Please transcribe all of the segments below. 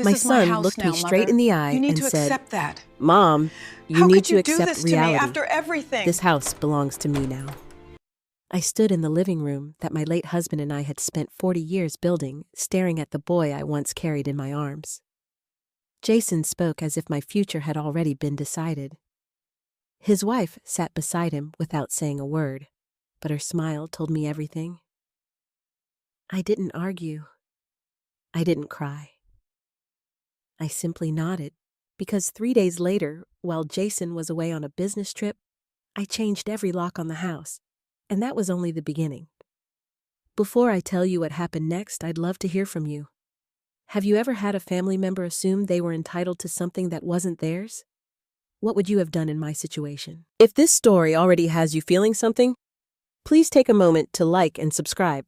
My son looked me straight in the eye and said, accept that. "Mom, you need to accept reality. After everything? This house belongs to me now." I stood in the living room that my late husband and I had spent 40 years building, staring at the boy I once carried in my arms. Jason spoke as if my future had already been decided. His wife sat beside him without saying a word, but her smile told me everything. I didn't argue. I didn't cry. I simply nodded, because 3 days later, while Jason was away on a business trip, I changed every lock on the house, and that was only the beginning. Before I tell you what happened next, I'd love to hear from you. Have you ever had a family member assume they were entitled to something that wasn't theirs? What would you have done in my situation? If this story already has you feeling something, please take a moment to like and subscribe,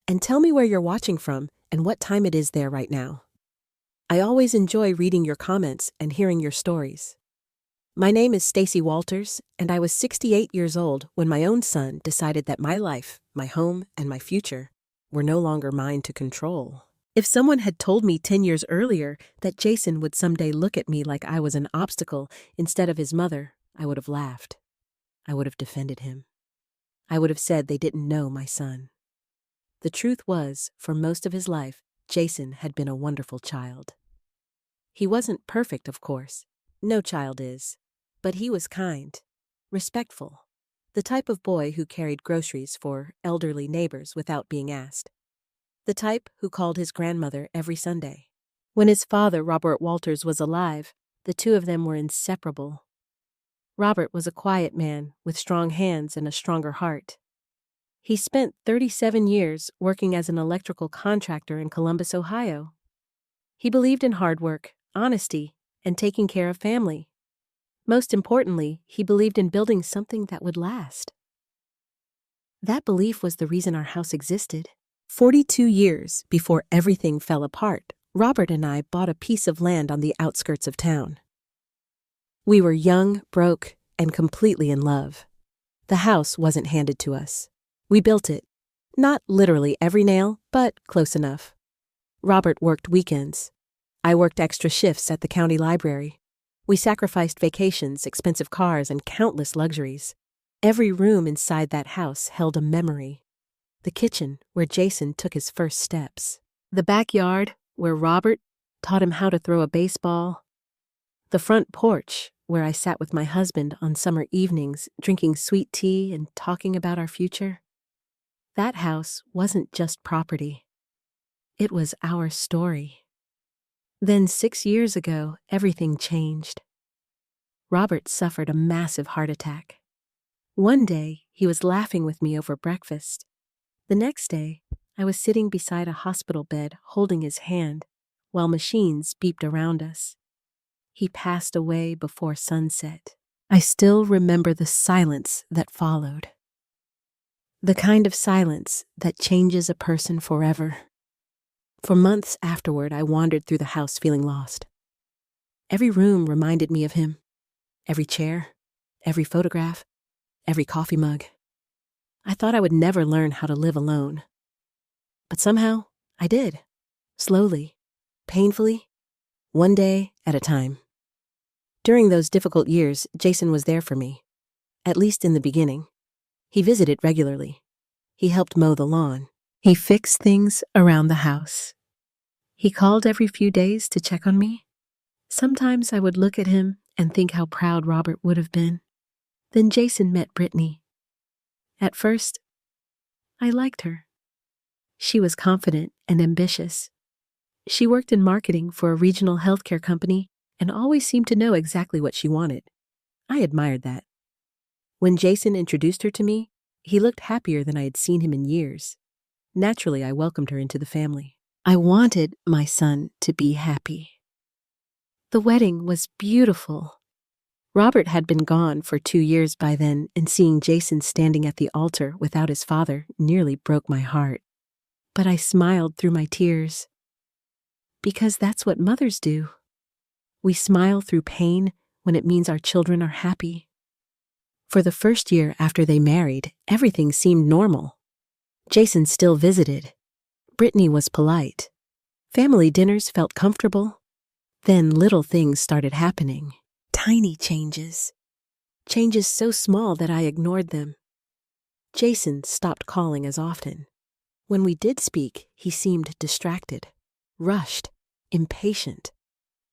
and tell me where you're watching from and what time it is there right now. I always enjoy reading your comments and hearing your stories. My name is Stacy Walters, and I was 68 years old when my own son decided that my life, my home, and my future were no longer mine to control. If someone had told me 10 years earlier that Jason would someday look at me like I was an obstacle instead of his mother, I would have laughed. I would have defended him. I would have said they didn't know my son. The truth was, for most of his life, Jason had been a wonderful child. He wasn't perfect, of course. No child is. But he was kind, respectful, the type of boy who carried groceries for elderly neighbors without being asked. The type who called his grandmother every Sunday. When his father, Robert Walters, was alive, the two of them were inseparable. Robert was a quiet man with strong hands and a stronger heart. He spent 37 years working as an electrical contractor in Columbus, Ohio. He believed in hard work, honesty, and taking care of family. Most importantly, he believed in building something that would last. That belief was the reason our house existed. 42 years before everything fell apart, Robert and I bought a piece of land on the outskirts of town. We were young, broke, and completely in love. The house wasn't handed to us. We built it. Not literally every nail, but close enough. Robert worked weekends. I worked extra shifts at the county library. We sacrificed vacations, expensive cars, and countless luxuries. Every room inside that house held a memory. The kitchen, where Jason took his first steps. The backyard, where Robert taught him how to throw a baseball. The front porch, where I sat with my husband on summer evenings, drinking sweet tea and talking about our future. That house wasn't just property. It was our story. Then 6 years ago, everything changed. Robert suffered a massive heart attack. One day, he was laughing with me over breakfast. The next day, I was sitting beside a hospital bed holding his hand while machines beeped around us. He passed away before sunset. I still remember the silence that followed. The kind of silence that changes a person forever. For months afterward, I wandered through the house feeling lost. Every room reminded me of him. Every chair, every photograph, every coffee mug. I thought I would never learn how to live alone. But somehow, I did. Slowly, painfully, one day at a time. During those difficult years, Jason was there for me. At least in the beginning. He visited regularly. He helped mow the lawn. He fixed things around the house. He called every few days to check on me. Sometimes I would look at him and think how proud Robert would have been. Then Jason met Brittany. At first, I liked her. She was confident and ambitious. She worked in marketing for a regional healthcare company and always seemed to know exactly what she wanted. I admired that. When Jason introduced her to me, he looked happier than I had seen him in years. Naturally, I welcomed her into the family. I wanted my son to be happy. The wedding was beautiful. Robert had been gone for 2 years by then, and seeing Jason standing at the altar without his father nearly broke my heart. But I smiled through my tears. Because that's what mothers do. We smile through pain when it means our children are happy. For the first year after they married, everything seemed normal. Jason still visited. Brittany was polite. Family dinners felt comfortable. Then little things started happening. Tiny changes. Changes so small that I ignored them. Jason stopped calling as often. When we did speak, he seemed distracted, rushed, impatient.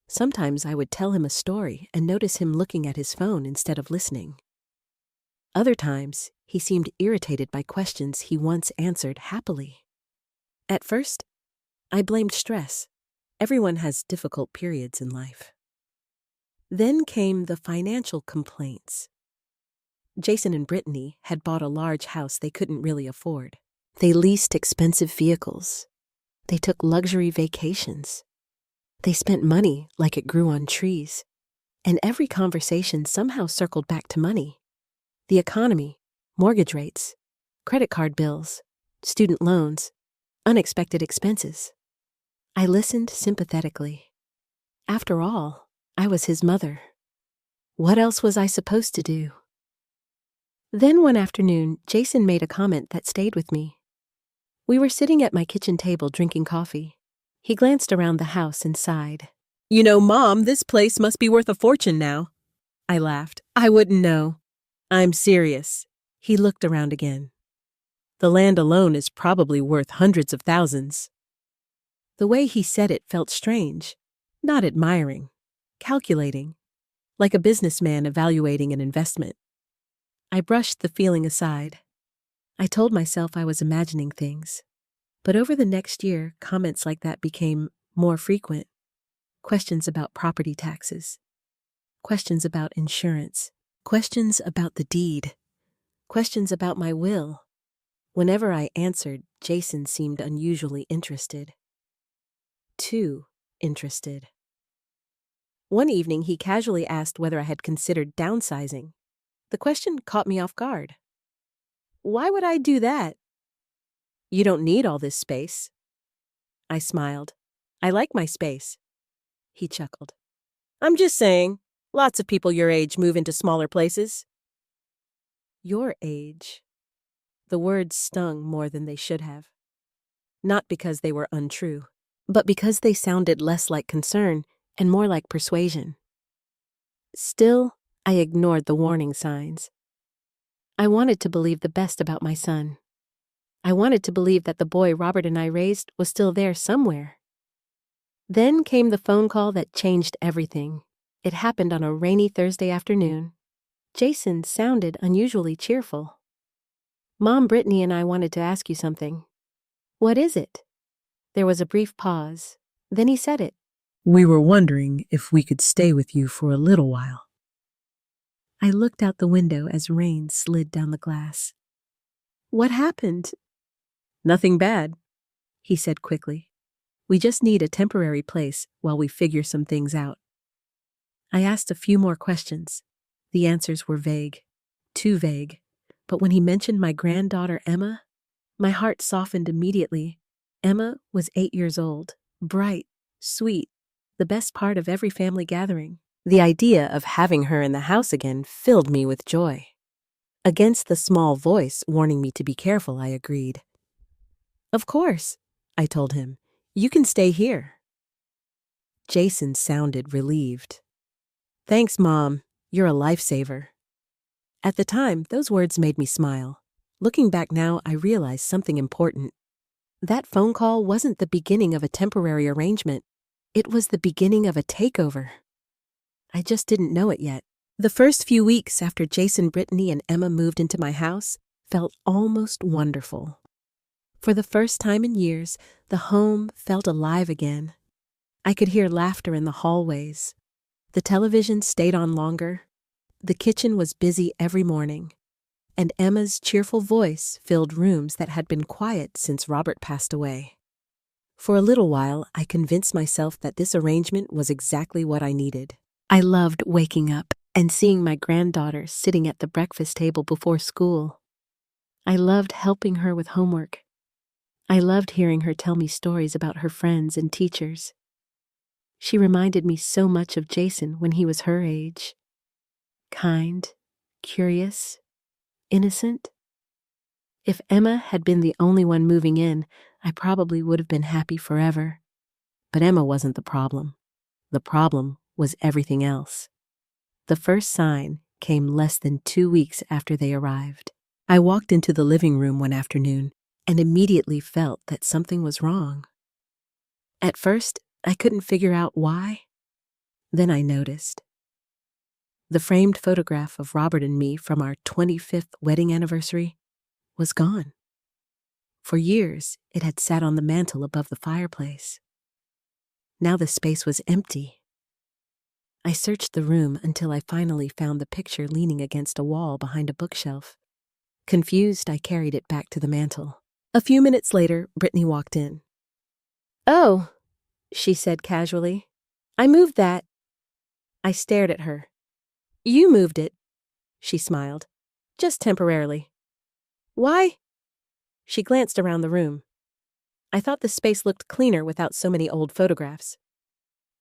Sometimes I would tell him a story and notice him looking at his phone instead of listening. Other times, he seemed irritated by questions he once answered happily. At first, I blamed stress. Everyone has difficult periods in life. Then came the financial complaints. Jason and Brittany had bought a large house they couldn't really afford. They leased expensive vehicles. They took luxury vacations. They spent money like it grew on trees. And every conversation somehow circled back to money. The economy, mortgage rates, credit card bills, student loans, unexpected expenses. I listened sympathetically. After all, I was his mother. What else was I supposed to do? Then one afternoon, Jason made a comment that stayed with me. We were sitting at my kitchen table drinking coffee. He glanced around the house and sighed. "You know, Mom, this place must be worth a fortune now." I laughed. "I wouldn't know. I'm serious." He looked around again. "The land alone is probably worth hundreds of thousands." The way he said it felt strange, not admiring, calculating, like a businessman evaluating an investment. I brushed the feeling aside. I told myself I was imagining things. But over the next year, comments like that became more frequent. Questions about property taxes. Questions about insurance. Questions about the deed. Questions about my will. Whenever I answered, Jason seemed unusually interested. Too interested. One evening, he casually asked whether I had considered downsizing. The question caught me off guard. Why would I do that? You don't need all this space. I smiled. I like my space. He chuckled. I'm just saying, lots of people your age move into smaller places. Your age. The words stung more than they should have. Not because they were untrue, but because they sounded less like concern and more like persuasion. Still, I ignored the warning signs. I wanted to believe the best about my son. I wanted to believe that the boy Robert and I raised was still there somewhere. Then came the phone call that changed everything. It happened on a rainy Thursday afternoon. Jason sounded unusually cheerful. Mom, Brittany, and I wanted to ask you something. What is it? There was a brief pause. Then he said it. We were wondering if we could stay with you for a little while. I looked out the window as rain slid down the glass. What happened? Nothing bad, he said quickly. We just need a temporary place while we figure some things out. I asked a few more questions. The answers were vague, too vague. But when he mentioned my granddaughter Emma, my heart softened immediately. Emma was 8 years old, bright, sweet, the best part of every family gathering. The idea of having her in the house again filled me with joy. Against the small voice warning me to be careful, I agreed. Of course, I told him. You can stay here. Jason sounded relieved. Thanks, Mom. You're a lifesaver. At the time, those words made me smile. Looking back now, I realized something important. That phone call wasn't the beginning of a temporary arrangement. It was the beginning of a takeover. I just didn't know it yet. The first few weeks after Jason, Brittany, and Emma moved into my house felt almost wonderful. For the first time in years, the home felt alive again. I could hear laughter in the hallways. The television stayed on longer. The kitchen was busy every morning. And Emma's cheerful voice filled rooms that had been quiet since Robert passed away. For a little while, I convinced myself that this arrangement was exactly what I needed. I loved waking up and seeing my granddaughter sitting at the breakfast table before school. I loved helping her with homework. I loved hearing her tell me stories about her friends and teachers. She reminded me so much of Jason when he was her age. Kind, curious, innocent. If Emma had been the only one moving in, I probably would have been happy forever. But Emma wasn't the problem. The problem was everything else. The first sign came less than 2 weeks after they arrived. I walked into the living room one afternoon and immediately felt that something was wrong. At first, I couldn't figure out why. Then I noticed. The framed photograph of Robert and me from our 25th wedding anniversary was gone. For years, it had sat on the mantel above the fireplace. Now the space was empty. I searched the room until I finally found the picture leaning against a wall behind a bookshelf. Confused, I carried it back to the mantel. A few minutes later, Brittany walked in. "Oh," she said casually. "I moved that." I stared at her. "You moved it," she smiled. "Just temporarily." "Why?" She glanced around the room. I thought the space looked cleaner without so many old photographs.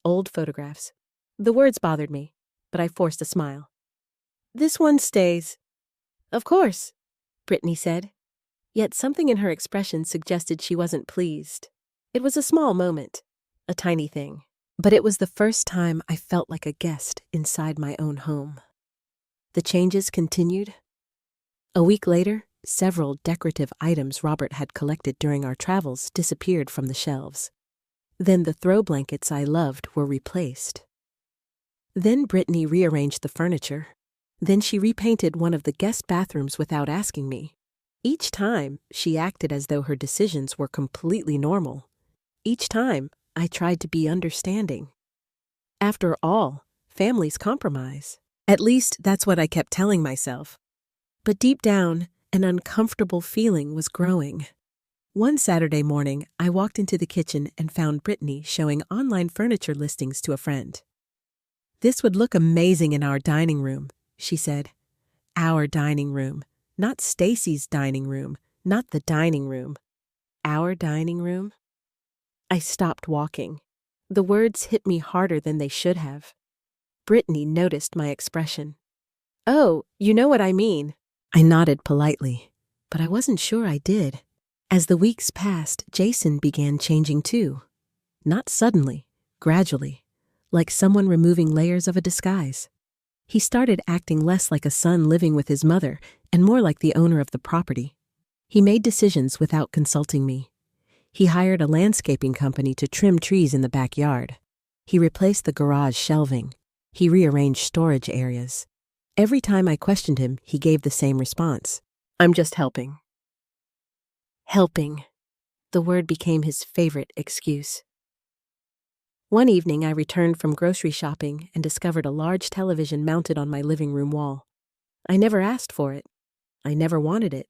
Old photographs. The words bothered me, but I forced a smile. "This one stays." "Of course," Brittany said. Yet something in her expression suggested she wasn't pleased. It was a small moment, a tiny thing, but it was the first time I felt like a guest inside my own home. The changes continued. A week later, several decorative items Robert had collected during our travels disappeared from the shelves. Then the throw blankets I loved were replaced. Then Brittany rearranged the furniture. Then she repainted one of the guest bathrooms without asking me. Each time, she acted as though her decisions were completely normal. Each time, I tried to be understanding. After all, families compromise. At least that's what I kept telling myself. But deep down, an uncomfortable feeling was growing. One Saturday morning, I walked into the kitchen and found Brittany showing online furniture listings to a friend. "This would look amazing in our dining room," she said. "Our dining room. Not Stacy's dining room, not the dining room. Our dining room?" I stopped walking. The words hit me harder than they should have. Brittany noticed my expression. "Oh, you know what I mean." I nodded politely, but I wasn't sure I did. As the weeks passed, Jason began changing too. Not suddenly, gradually, like someone removing layers of a disguise. He started acting less like a son living with his mother and more like the owner of the property. He made decisions without consulting me. He hired a landscaping company to trim trees in the backyard. He replaced the garage shelving. He rearranged storage areas. Every time I questioned him, he gave the same response. "I'm just helping." Helping. The word became his favorite excuse. One evening, I returned from grocery shopping and discovered a large television mounted on my living room wall. I never asked for it. I never wanted it.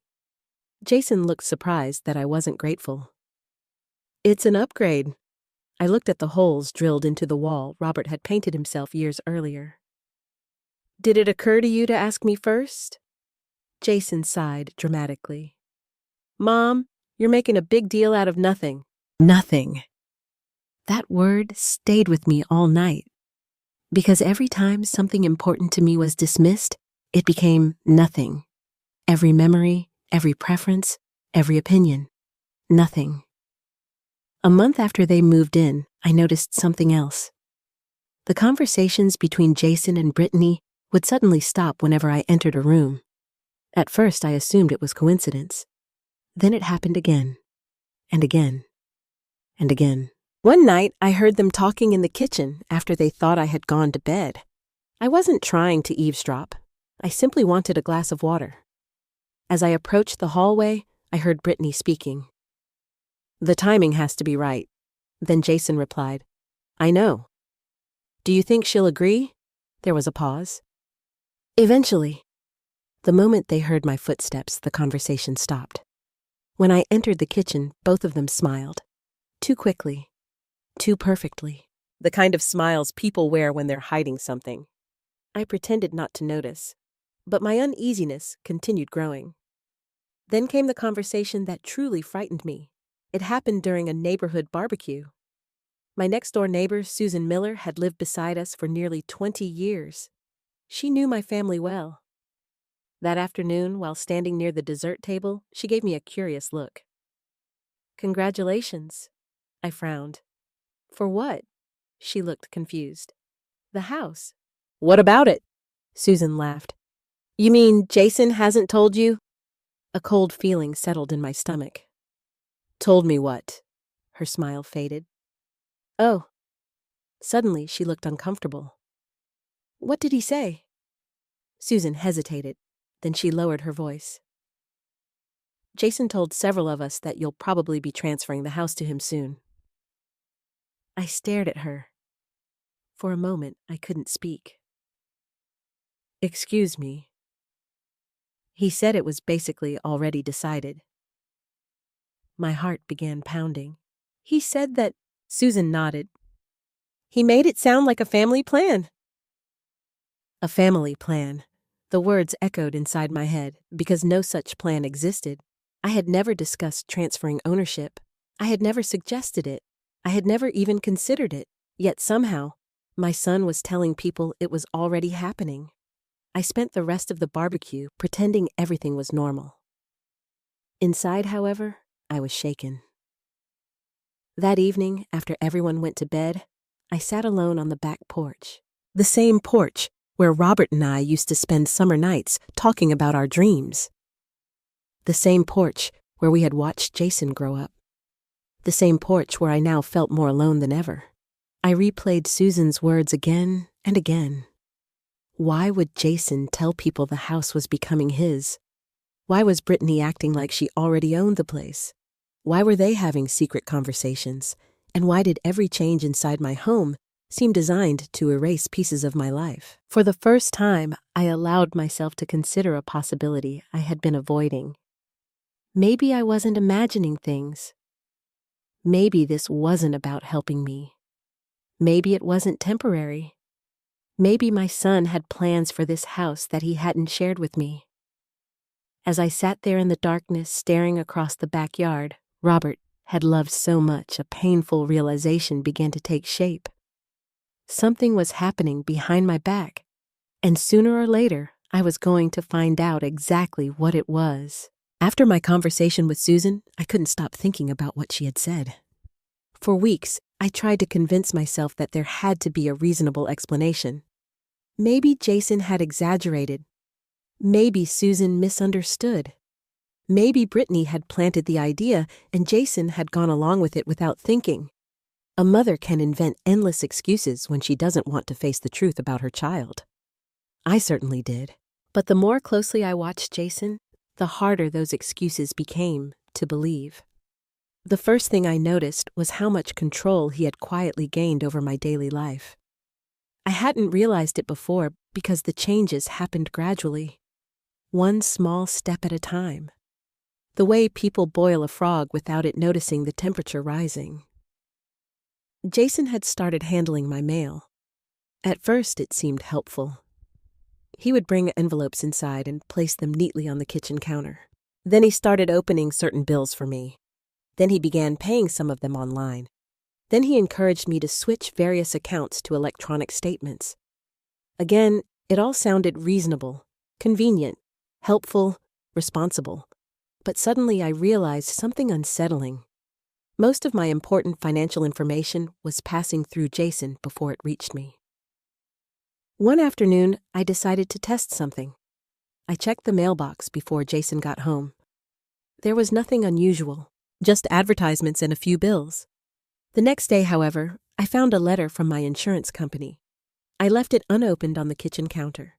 Jason looked surprised that I wasn't grateful. "It's an upgrade." I looked at the holes drilled into the wall Robert had painted himself years earlier. "Did it occur to you to ask me first?" Jason sighed dramatically. "Mom, you're making a big deal out of nothing." Nothing. That word stayed with me all night. Because every time something important to me was dismissed, it became nothing. Every memory, every preference, every opinion. Nothing. A month after they moved in, I noticed something else. The conversations between Jason and Brittany would suddenly stop whenever I entered a room. At first, I assumed it was coincidence. Then it happened again, and again, and again. One night, I heard them talking in the kitchen after they thought I had gone to bed. I wasn't trying to eavesdrop. I simply wanted a glass of water. As I approached the hallway, I heard Brittany speaking. "The timing has to be right." Then Jason replied, "I know." "Do you think she'll agree?" There was a pause. "Eventually." The moment they heard my footsteps, the conversation stopped. When I entered the kitchen, both of them smiled. Too quickly. Too perfectly. The kind of smiles people wear when they're hiding something. I pretended not to notice, but my uneasiness continued growing. Then came the conversation that truly frightened me. It happened during a neighborhood barbecue. My next-door neighbor, Susan Miller, had lived beside us for nearly 20 years. She knew my family well. That afternoon, while standing near the dessert table, she gave me a curious look. "Congratulations." I frowned. "For what?" She looked confused. The house. What about it? Susan laughed. You mean Jason hasn't told you? A cold feeling settled in my stomach. Told me what? Her smile faded. Oh. Suddenly, she looked uncomfortable. What did he say? Susan hesitated. Then she lowered her voice. Jason told several of us that you'll probably be transferring the house to him soon. I stared at her. For a moment, I couldn't speak. Excuse me. He said it was basically already decided. My heart began pounding. He said that... Susan nodded. He made it sound like a family plan. A family plan. The words echoed inside my head because no such plan existed. I had never discussed transferring ownership. I had never suggested it. I had never even considered it. Yet somehow, my son was telling people it was already happening. I spent the rest of the barbecue pretending everything was normal. Inside, however, I was shaken. That evening, after everyone went to bed, I sat alone on the back porch. The same porch where Robert and I used to spend summer nights talking about our dreams. The same porch where we had watched Jason grow up. The same porch where I now felt more alone than ever. I replayed Susan's words again and again. Why would Jason tell people the house was becoming his? Why was Brittany acting like she already owned the place? Why were they having secret conversations? And why did every change inside my home seem designed to erase pieces of my life? For the first time, I allowed myself to consider a possibility I had been avoiding. Maybe I wasn't imagining things. Maybe this wasn't about helping me. Maybe it wasn't temporary. Maybe my son had plans for this house that he hadn't shared with me. As I sat there in the darkness staring across the backyard Robert had loved so much, a painful realization began to take shape. Something was happening behind my back, and sooner or later, I was going to find out exactly what it was. After my conversation with Susan, I couldn't stop thinking about what she had said. For weeks, I tried to convince myself that there had to be a reasonable explanation. Maybe Jason had exaggerated. Maybe Susan misunderstood. Maybe Brittany had planted the idea and Jason had gone along with it without thinking. A mother can invent endless excuses when she doesn't want to face the truth about her child. I certainly did. But the more closely I watched Jason, the harder those excuses became to believe. The first thing I noticed was how much control he had quietly gained over my daily life. I hadn't realized it before because the changes happened gradually, one small step at a time. The way people boil a frog without it noticing the temperature rising. Jason had started handling my mail. At first, it seemed helpful. He would bring envelopes inside and place them neatly on the kitchen counter. Then he started opening certain bills for me. Then he began paying some of them online. Then he encouraged me to switch various accounts to electronic statements. Again, it all sounded reasonable, convenient, helpful, responsible. But suddenly I realized something unsettling. Most of my important financial information was passing through Jason before it reached me. One afternoon, I decided to test something. I checked the mailbox before Jason got home. There was nothing unusual, just advertisements and a few bills. The next day, however, I found a letter from my insurance company. I left it unopened on the kitchen counter.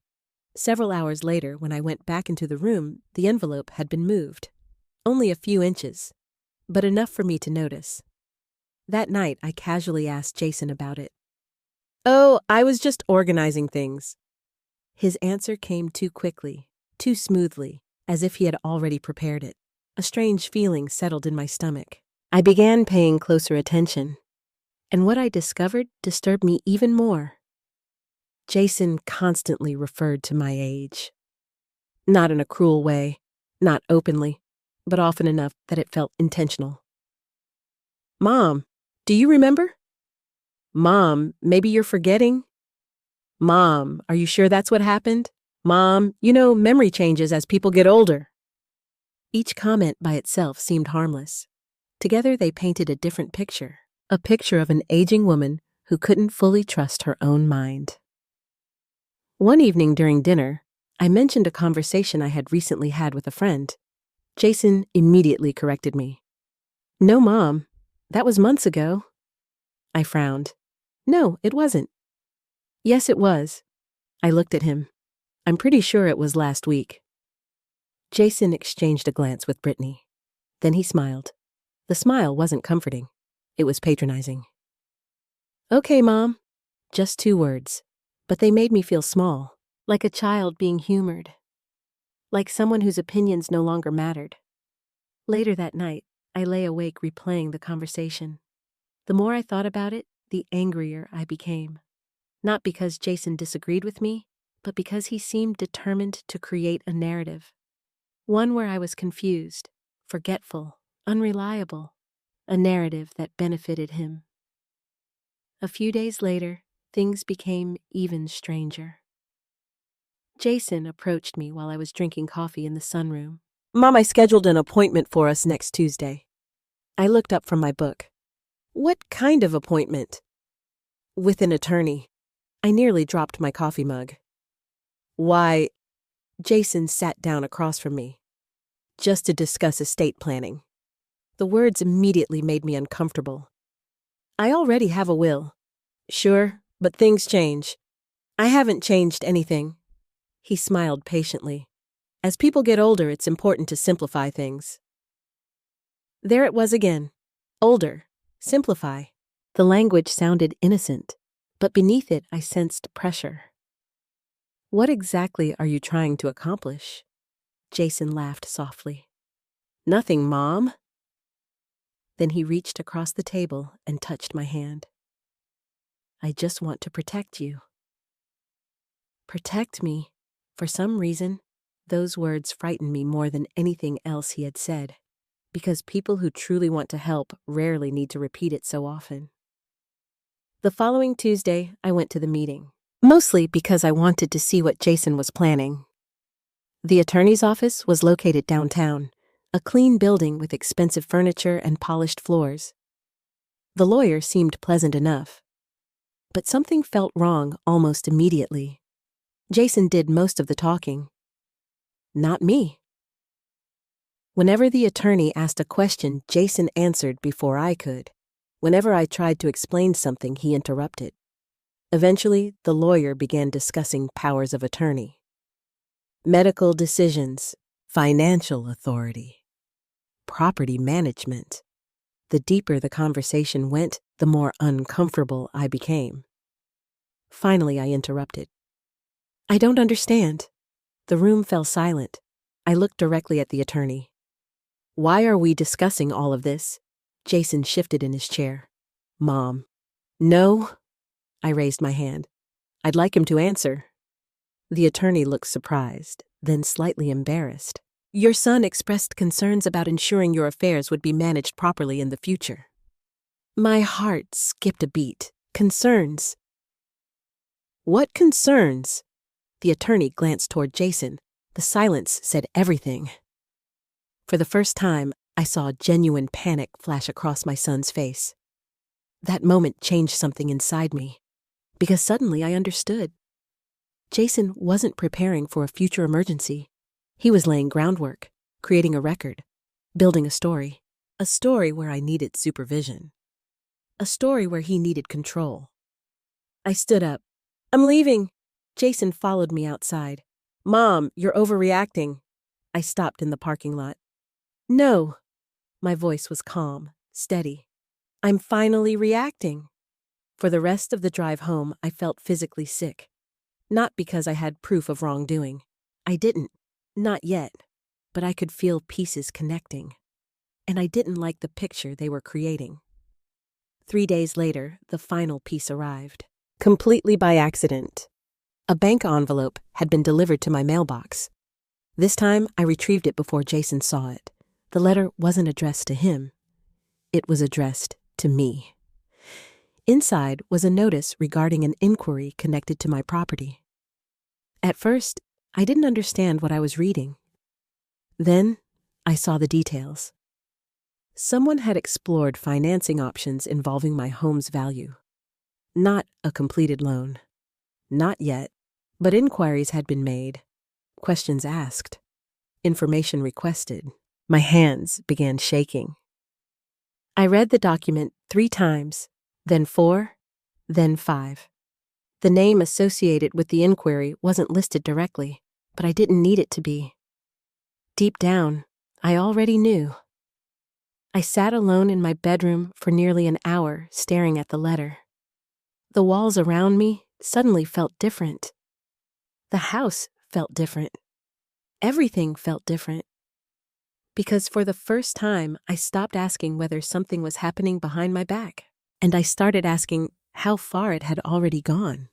Several hours later, when I went back into the room, the envelope had been moved. Only a few inches, but enough for me to notice. That night, I casually asked Jason about it. "Oh, I was just organizing things." His answer came too quickly, too smoothly, as if he had already prepared it. A strange feeling settled in my stomach. I began paying closer attention, and what I discovered disturbed me even more. Jason constantly referred to my age. Not in a cruel way, not openly, but often enough that it felt intentional. "Mom, do you remember?" "Mom, maybe you're forgetting?" "Mom, are you sure that's what happened?" "Mom, memory changes as people get older." Each comment by itself seemed harmless. Together they painted a different picture, a picture of an aging woman who couldn't fully trust her own mind. One evening during dinner, I mentioned a conversation I had recently had with a friend. Jason immediately corrected me. "No, Mom, that was months ago." I frowned. "No, it wasn't." "Yes, it was." I looked at him. "I'm pretty sure it was last week." Jason exchanged a glance with Brittany. Then he smiled. The smile wasn't comforting. It was patronizing. "Okay, Mom." Just 2 words. But they made me feel small, like a child being humored, like someone whose opinions no longer mattered. Later that night, I lay awake replaying the conversation. The more I thought about it, the angrier I became. Not because Jason disagreed with me, but because he seemed determined to create a narrative. One where I was confused, forgetful, unreliable. A narrative that benefited him. A few days later, things became even stranger. Jason approached me while I was drinking coffee in the sunroom. "Mom, I scheduled an appointment for us next Tuesday." I looked up from my book. "What kind of appointment?" "With an attorney." I nearly dropped my coffee mug. "Why?" Jason sat down across from me. "Just to discuss estate planning." The words immediately made me uncomfortable. "I already have a will." "Sure, but things change." "I haven't changed anything." He smiled patiently. "As people get older, it's important to simplify things." There it was again. Older. Simplify. The language sounded innocent, but beneath it I sensed pressure. "What exactly are you trying to accomplish?" Jason laughed softly. "Nothing, Mom." Then he reached across the table and touched my hand. "I just want to protect you." Protect me. For some reason, those words frightened me more than anything else he had said, because people who truly want to help rarely need to repeat it so often. The following Tuesday, I went to the meeting, mostly because I wanted to see what Jason was planning. The attorney's office was located downtown, a clean building with expensive furniture and polished floors. The lawyer seemed pleasant enough, but something felt wrong almost immediately. Jason did most of the talking. Not me. Whenever the attorney asked a question, Jason answered before I could. Whenever I tried to explain something, he interrupted. Eventually, the lawyer began discussing powers of attorney, medical decisions, financial authority, property management. The deeper the conversation went, the more uncomfortable I became. Finally, I interrupted. "I don't understand." The room fell silent. I looked directly at the attorney. "Why are we discussing all of this?" Jason shifted in his chair. "Mom." "No." I raised my hand. "I'd like him to answer." The attorney looked surprised, then slightly embarrassed. "Your son expressed concerns about ensuring your affairs would be managed properly in the future." My heart skipped a beat. Concerns? What concerns? The attorney glanced toward Jason. The silence said everything. For the first time, I saw genuine panic flash across my son's face. That moment changed something inside me, because suddenly I understood. Jason wasn't preparing for a future emergency. He was laying groundwork, creating a record, building a story where I needed supervision, a story where he needed control. I stood up. "I'm leaving." Jason followed me outside. "Mom, you're overreacting." I stopped in the parking lot. "No." My voice was calm, steady. "I'm finally reacting." For the rest of the drive home, I felt physically sick. Not because I had proof of wrongdoing. I didn't. Not yet. But I could feel pieces connecting. And I didn't like the picture they were creating. 3 days later, the final piece arrived. Completely by accident. A bank envelope had been delivered to my mailbox. This time, I retrieved it before Jason saw it. The letter wasn't addressed to him. It was addressed to me. Inside was a notice regarding an inquiry connected to my property. At first, I didn't understand what I was reading. Then, I saw the details. Someone had explored financing options involving my home's value. Not a completed loan. Not yet. But inquiries had been made, questions asked, information requested. My hands began shaking. I read the document 3 times, then 4, then 5. The name associated with the inquiry wasn't listed directly, but I didn't need it to be. Deep down, I already knew. I sat alone in my bedroom for nearly an hour staring at the letter. The walls around me suddenly felt different. The house felt different. Everything felt different. Because for the first time, I stopped asking whether something was happening behind my back, and I started asking how far it had already gone.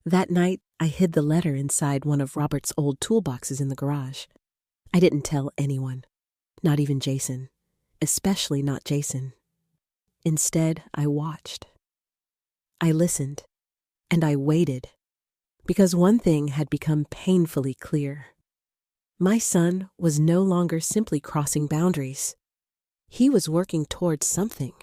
That night, I hid the letter inside one of Robert's old toolboxes in the garage. I didn't tell anyone, not even Jason, especially not Jason. Instead, I watched. I listened, and I waited, because one thing had become painfully clear. My son was no longer simply crossing boundaries. He was working towards something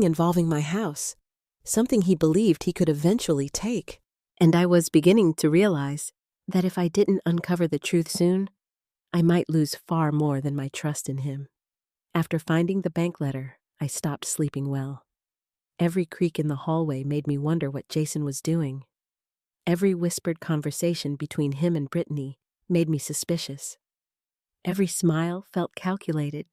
involving my house, something he believed he could eventually take. And I was beginning to realize that if I didn't uncover the truth soon, I might lose far more than my trust in him. After finding the bank letter, I stopped sleeping well. Every creak in the hallway made me wonder what Jason was doing. Every whispered conversation between him and Brittany made me suspicious. Every smile felt calculated.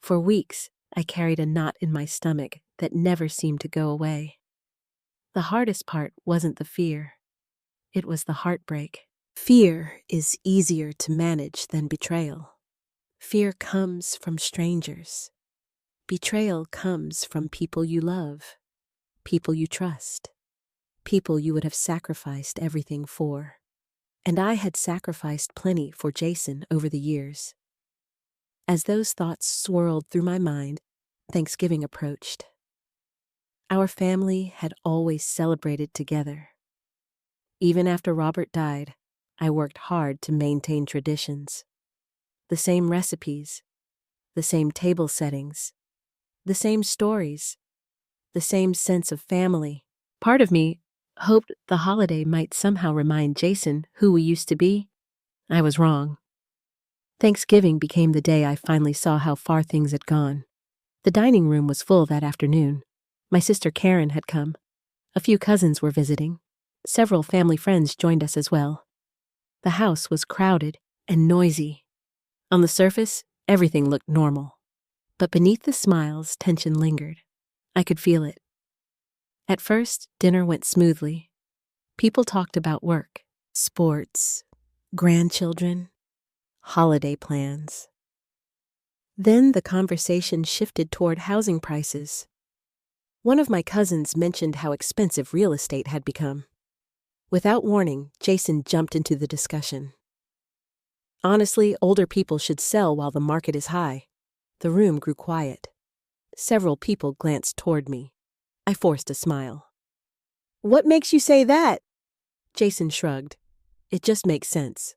For weeks, I carried a knot in my stomach that never seemed to go away. The hardest part wasn't the fear. It was the heartbreak. Fear is easier to manage than betrayal. Fear comes from strangers. Betrayal comes from people you love, people you trust, people you would have sacrificed everything for. And I had sacrificed plenty for Jason over the years. As those thoughts swirled through my mind, Thanksgiving approached. Our family had always celebrated together. Even after Robert died, I worked hard to maintain traditions. The same recipes, the same table settings, the same stories, the same sense of family. Part of me hoped the holiday might somehow remind Jason who we used to be. I was wrong. Thanksgiving became the day I finally saw how far things had gone. The dining room was full that afternoon. My sister Karen had come. A few cousins were visiting. Several family friends joined us as well. The house was crowded and noisy. On the surface, everything looked normal. But beneath the smiles, tension lingered. I could feel it. At first, dinner went smoothly. People talked about work, sports, grandchildren, holiday plans. Then the conversation shifted toward housing prices. One of my cousins mentioned how expensive real estate had become. Without warning, Jason jumped into the discussion. Honestly, older people should sell while the market is high. The room grew quiet. Several people glanced toward me. I forced a smile. "What makes you say that?" Jason shrugged. "It just makes sense."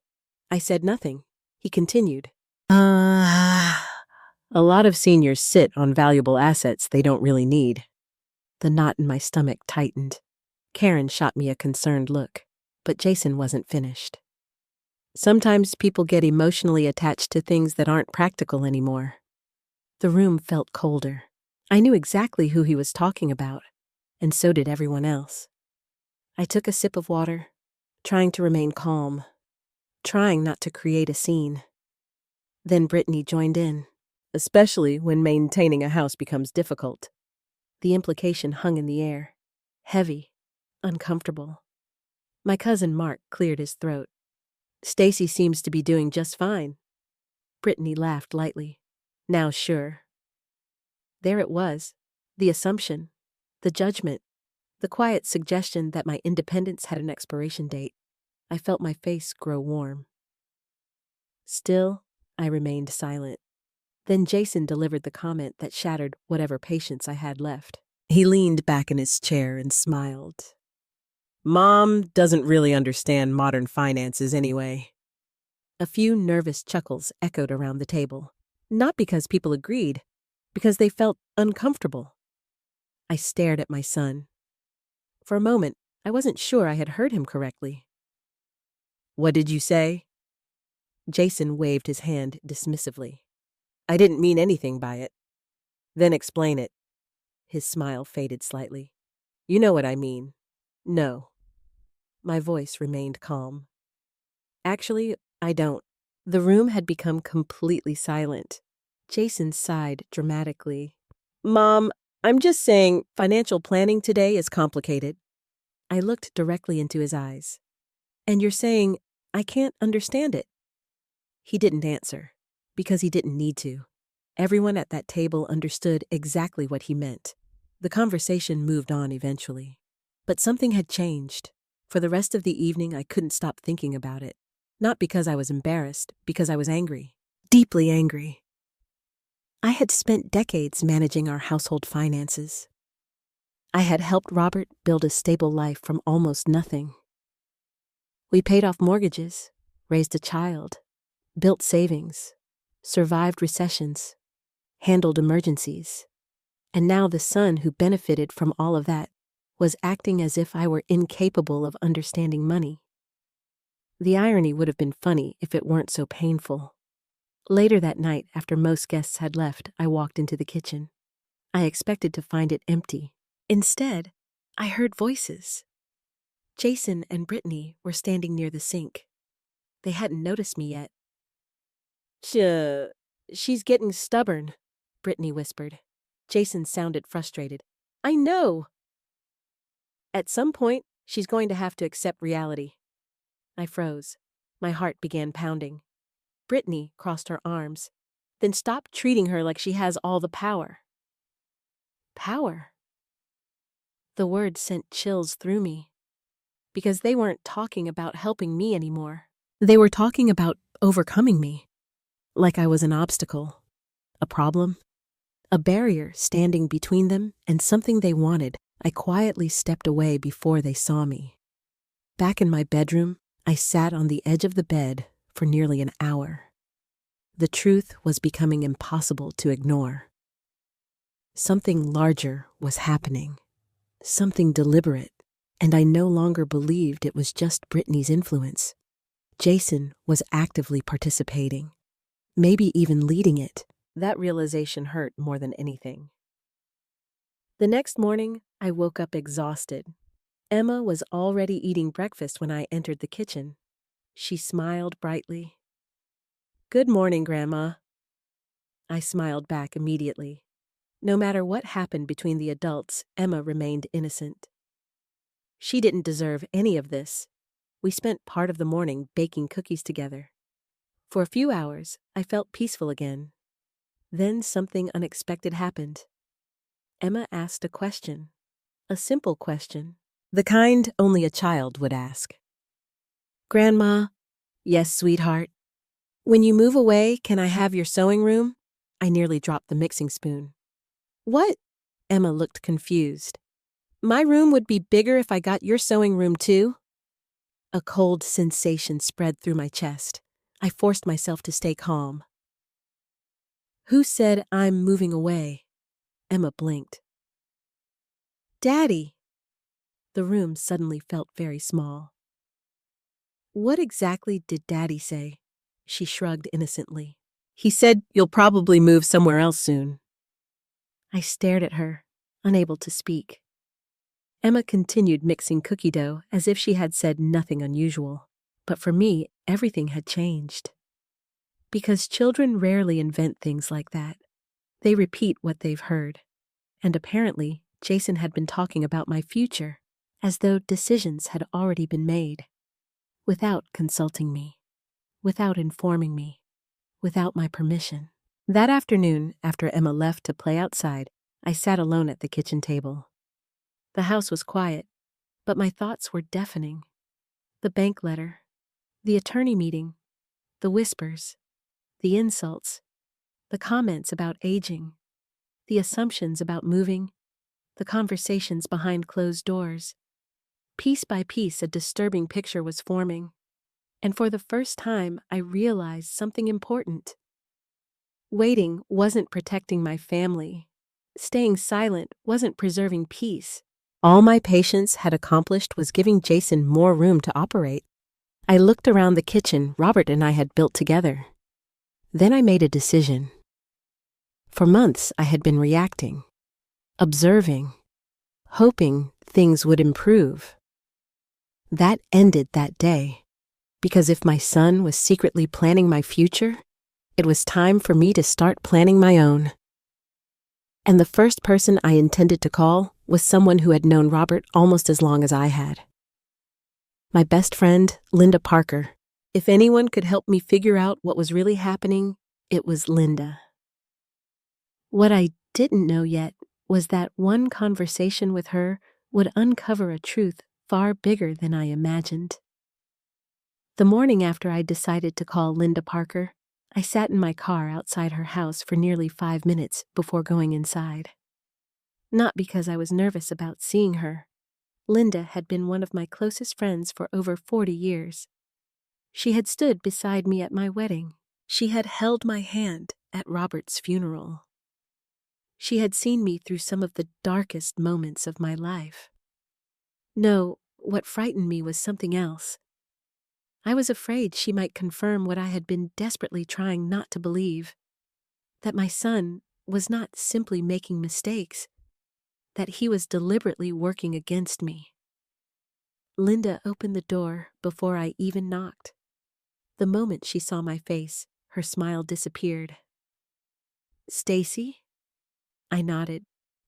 I said nothing. He continued. A lot of seniors sit on valuable assets they don't really need." The knot in my stomach tightened. Karen shot me a concerned look, but Jason wasn't finished. "Sometimes people get emotionally attached to things that aren't practical anymore." The room felt colder. I knew exactly who he was talking about, and so did everyone else. I took a sip of water, trying to remain calm, trying not to create a scene. Then Brittany joined in, especially when maintaining a house becomes difficult. The implication hung in the air, heavy, uncomfortable. My cousin Mark cleared his throat. "Stacy seems to be doing just fine." Brittany laughed lightly. "Now sure." There it was, the assumption, the judgment, the quiet suggestion that my independence had an expiration date. I felt my face grow warm. Still, I remained silent. Then Jason delivered the comment that shattered whatever patience I had left. He leaned back in his chair and smiled. "Mom doesn't really understand modern finances anyway." A few nervous chuckles echoed around the table, not because people agreed, because they felt uncomfortable. I stared at my son. For a moment, I wasn't sure I had heard him correctly. "What did you say?" Jason waved his hand dismissively. "I didn't mean anything by it." "Then explain it." His smile faded slightly. "You know what I mean." "No." My voice remained calm. "Actually, I don't." The room had become completely silent. Jason sighed dramatically. "Mom, I'm just saying financial planning today is complicated." I looked directly into his eyes. "And you're saying I can't understand it?" He didn't answer, because he didn't need to. Everyone at that table understood exactly what he meant. The conversation moved on eventually. But something had changed. For the rest of the evening, I couldn't stop thinking about it. Not because I was embarrassed, because I was angry. Deeply angry. I had spent decades managing our household finances. I had helped Robert build a stable life from almost nothing. We paid off mortgages, raised a child, built savings, survived recessions, handled emergencies. And now the son who benefited from all of that was acting as if I were incapable of understanding money. The irony would have been funny if it weren't so painful. Later that night, after most guests had left, I walked into the kitchen. I expected to find it empty. Instead, I heard voices. Jason and Brittany were standing near the sink. They hadn't noticed me yet. She's getting stubborn," Brittany whispered. Jason sounded frustrated. "I know." "At some point, she's going to have to accept reality." I froze. My heart began pounding. Brittany crossed her arms. "Then stop treating her like she has all the power." Power? The word sent chills through me. Because they weren't talking about helping me anymore. They were talking about overcoming me. Like I was an obstacle. A problem. A barrier standing between them and something they wanted. I quietly stepped away before they saw me. Back in my bedroom, I sat on the edge of the bed for nearly an hour. The truth was becoming impossible to ignore. Something larger was happening. Something deliberate, and I no longer believed it was just Brittany's influence. Jason was actively participating, maybe even leading it. That realization hurt more than anything. The next morning, I woke up exhausted. Emma was already eating breakfast when I entered the kitchen. She smiled brightly. "Good morning, Grandma." I smiled back immediately. No matter what happened between the adults, Emma remained innocent. She didn't deserve any of this. We spent part of the morning baking cookies together. For a few hours, I felt peaceful again. Then something unexpected happened. Emma asked a question. A simple question. The kind only a child would ask. "Grandma." "Yes, sweetheart." "When you move away, can I have your sewing room?" I nearly dropped the mixing spoon. "What?" Emma looked confused. "My room would be bigger if I got your sewing room too." A cold sensation spread through my chest. I forced myself to stay calm. "Who said I'm moving away?" Emma blinked. "Daddy." The room suddenly felt very small. "What exactly did Daddy say?" She shrugged innocently. "He said you'll probably move somewhere else soon." I stared at her, unable to speak. Emma continued mixing cookie dough as if she had said nothing unusual. But for me, everything had changed. Because children rarely invent things like that. They repeat what they've heard. And apparently, Jason had been talking about my future, as though decisions had already been made. Without consulting me. Without informing me. Without my permission. That afternoon, after Emma left to play outside, I sat alone at the kitchen table. The house was quiet, but my thoughts were deafening. The bank letter, the attorney meeting, the whispers, the insults, the comments about aging, the assumptions about moving, the conversations behind closed doors. Piece by piece, a disturbing picture was forming. And for the first time, I realized something important. Waiting wasn't protecting my family. Staying silent wasn't preserving peace. All my patience had accomplished was giving Jason more room to operate. I looked around the kitchen Robert and I had built together. Then I made a decision. For months, I had been reacting, observing, hoping things would improve. That ended that day, because if my son was secretly planning my future, it was time for me to start planning my own. And the first person I intended to call was someone who had known Robert almost as long as I had. My best friend, Linda Parker. If anyone could help me figure out what was really happening, it was Linda. What I didn't know yet was that one conversation with her would uncover a truth far bigger than I imagined. The morning after I decided to call Linda Parker, I sat in my car outside her house for nearly 5 minutes before going inside. Not because I was nervous about seeing her. Linda had been one of my closest friends for over 40 years. She had stood beside me at my wedding. She had held my hand at Robert's funeral. She had seen me through some of the darkest moments of my life. No, what frightened me was something else. I was afraid she might confirm what I had been desperately trying not to believe, that my son was not simply making mistakes, that he was deliberately working against me. Linda opened the door before I even knocked. The moment she saw my face, her smile disappeared. "Stacy?" I nodded.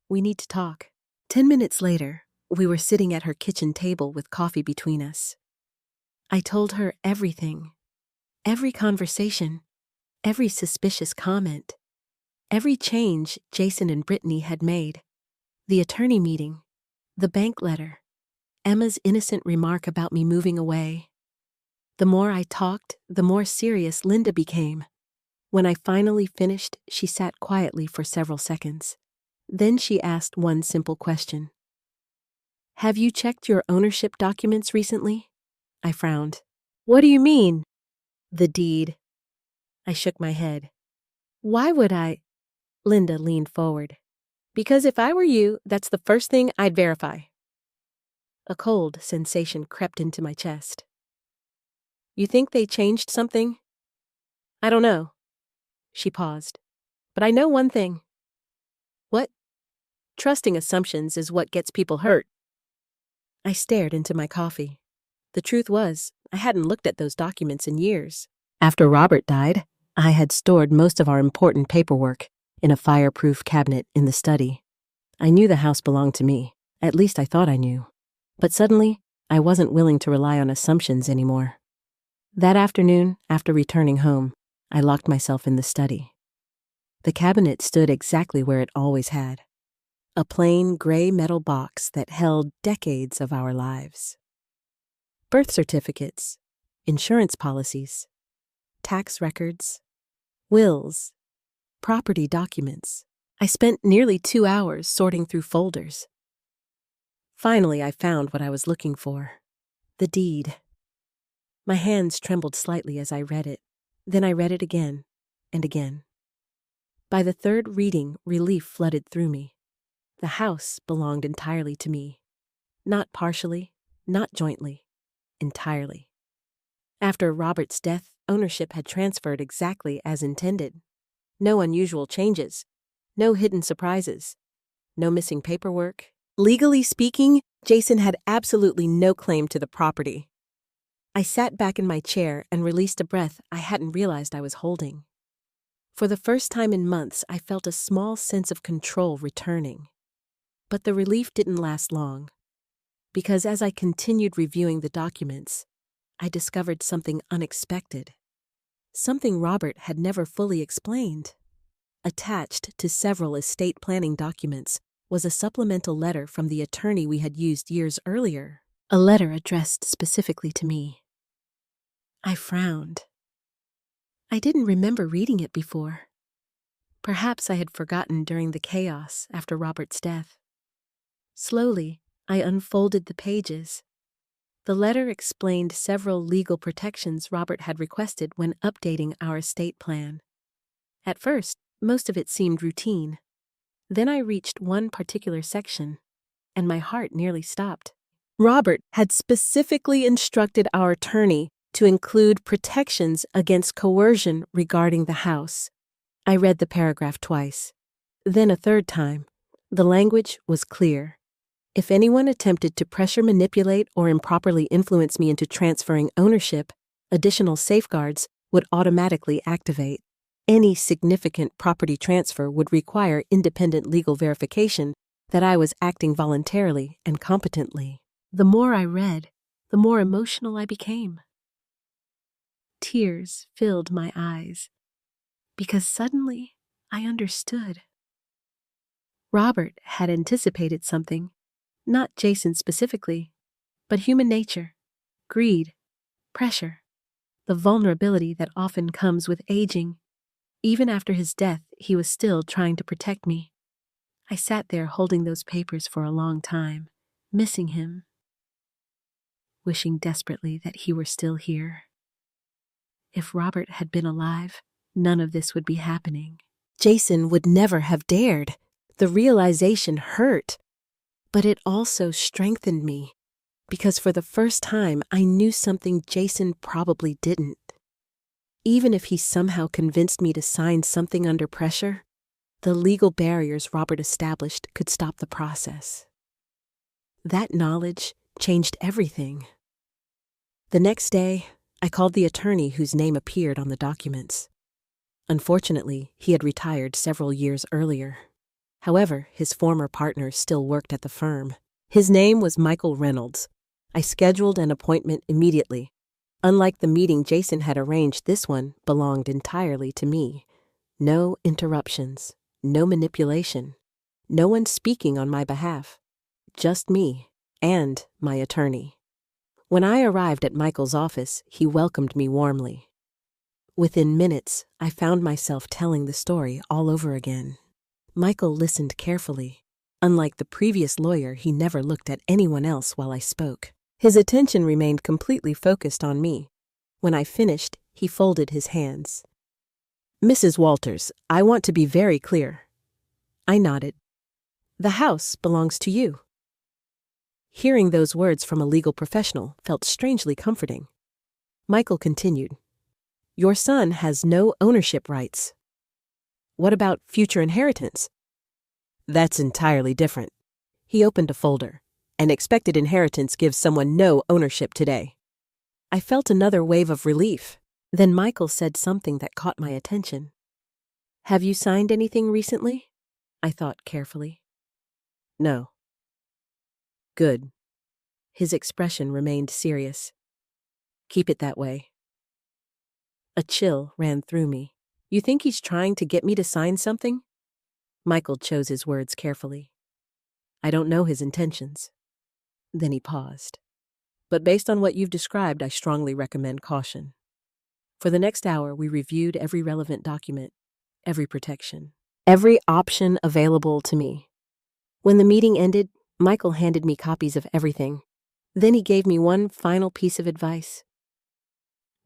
"We need to talk." 10 minutes later, we were sitting at her kitchen table with coffee between us. I told her everything. Every conversation, every suspicious comment, every change Jason and Brittany had made, the attorney meeting, the bank letter, Emma's innocent remark about me moving away. The more I talked, the more serious Linda became. When I finally finished, she sat quietly for several seconds. Then she asked one simple question. "Have you checked your ownership documents recently?" I frowned. "What do you mean?" "The deed." I shook my head. "Why would I?" Linda leaned forward. "Because if I were you, that's the first thing I'd verify." A cold sensation crept into my chest. "You think they changed something?" "I don't know." She paused. "But I know one thing." "What?" "Trusting assumptions is what gets people hurt." I stared into my coffee. The truth was, I hadn't looked at those documents in years. After Robert died, I had stored most of our important paperwork in a fireproof cabinet in the study. I knew the house belonged to me. At least I thought I knew. But suddenly, I wasn't willing to rely on assumptions anymore. That afternoon, after returning home, I locked myself in the study. The cabinet stood exactly where it always had. A plain gray metal box that held decades of our lives. Birth certificates, insurance policies, tax records, wills, property documents. I spent nearly 2 hours sorting through folders. Finally, I found what I was looking for. The deed. My hands trembled slightly as I read it. Then I read it again and again. By the third reading, relief flooded through me. The house belonged entirely to me. Not partially, not jointly, entirely. After Robert's death, ownership had transferred exactly as intended. No unusual changes, no hidden surprises, no missing paperwork. Legally speaking, Jason had absolutely no claim to the property. I sat back in my chair and released a breath I hadn't realized I was holding. For the first time in months, I felt a small sense of control returning. But the relief didn't last long, because as I continued reviewing the documents, I discovered something unexpected. Something Robert had never fully explained. Attached to several estate planning documents was a supplemental letter from the attorney we had used years earlier, a letter addressed specifically to me. I frowned. I didn't remember reading it before. Perhaps I had forgotten during the chaos after Robert's death. Slowly, I unfolded the pages. The letter explained several legal protections Robert had requested when updating our estate plan. At first, most of it seemed routine. Then I reached one particular section, and my heart nearly stopped. Robert had specifically instructed our attorney to include protections against coercion regarding the house. I read the paragraph twice, then a third time. The language was clear. If anyone attempted to pressure, manipulate, or improperly influence me into transferring ownership, additional safeguards would automatically activate. Any significant property transfer would require independent legal verification that I was acting voluntarily and competently. The more I read, the more emotional I became. Tears filled my eyes, because suddenly I understood. Robert had anticipated something, not Jason specifically, but human nature, greed, pressure, the vulnerability that often comes with aging. Even after his death, he was still trying to protect me. I sat there holding those papers for a long time, missing him, wishing desperately that he were still here. If Robert had been alive, none of this would be happening. Jason would never have dared. The realization hurt, but it also strengthened me, because for the first time I knew something Jason probably didn't. Even if he somehow convinced me to sign something under pressure, the legal barriers Robert established could stop the process. That knowledge changed everything. The next day, I called the attorney whose name appeared on the documents. Unfortunately, he had retired several years earlier. However, his former partner still worked at the firm. His name was Michael Reynolds. I scheduled an appointment immediately. Unlike the meeting Jason had arranged, this one belonged entirely to me. No interruptions, no manipulation, no one speaking on my behalf. Just me and my attorney. When I arrived at Michael's office, he welcomed me warmly. Within minutes, I found myself telling the story all over again. Michael listened carefully. Unlike the previous lawyer, he never looked at anyone else while I spoke. His attention remained completely focused on me. When I finished, he folded his hands. "Mrs. Walters, I want to be very clear." I nodded. "The house belongs to you." Hearing those words from a legal professional felt strangely comforting. Michael continued, "Your son has no ownership rights." "What about future inheritance?" "That's entirely different." He opened a folder. "An expected inheritance gives someone no ownership today." I felt another wave of relief. Then Michael said something that caught my attention. "Have you signed anything recently?" I thought carefully. "No." "Good." His expression remained serious. "Keep it that way." A chill ran through me. "You think he's trying to get me to sign something?" Michael chose his words carefully. "I don't know his intentions." Then he paused. "But based on what you've described, I strongly recommend caution." For the next hour, we reviewed every relevant document, every protection, every option available to me. When the meeting ended, Michael handed me copies of everything. Then he gave me one final piece of advice.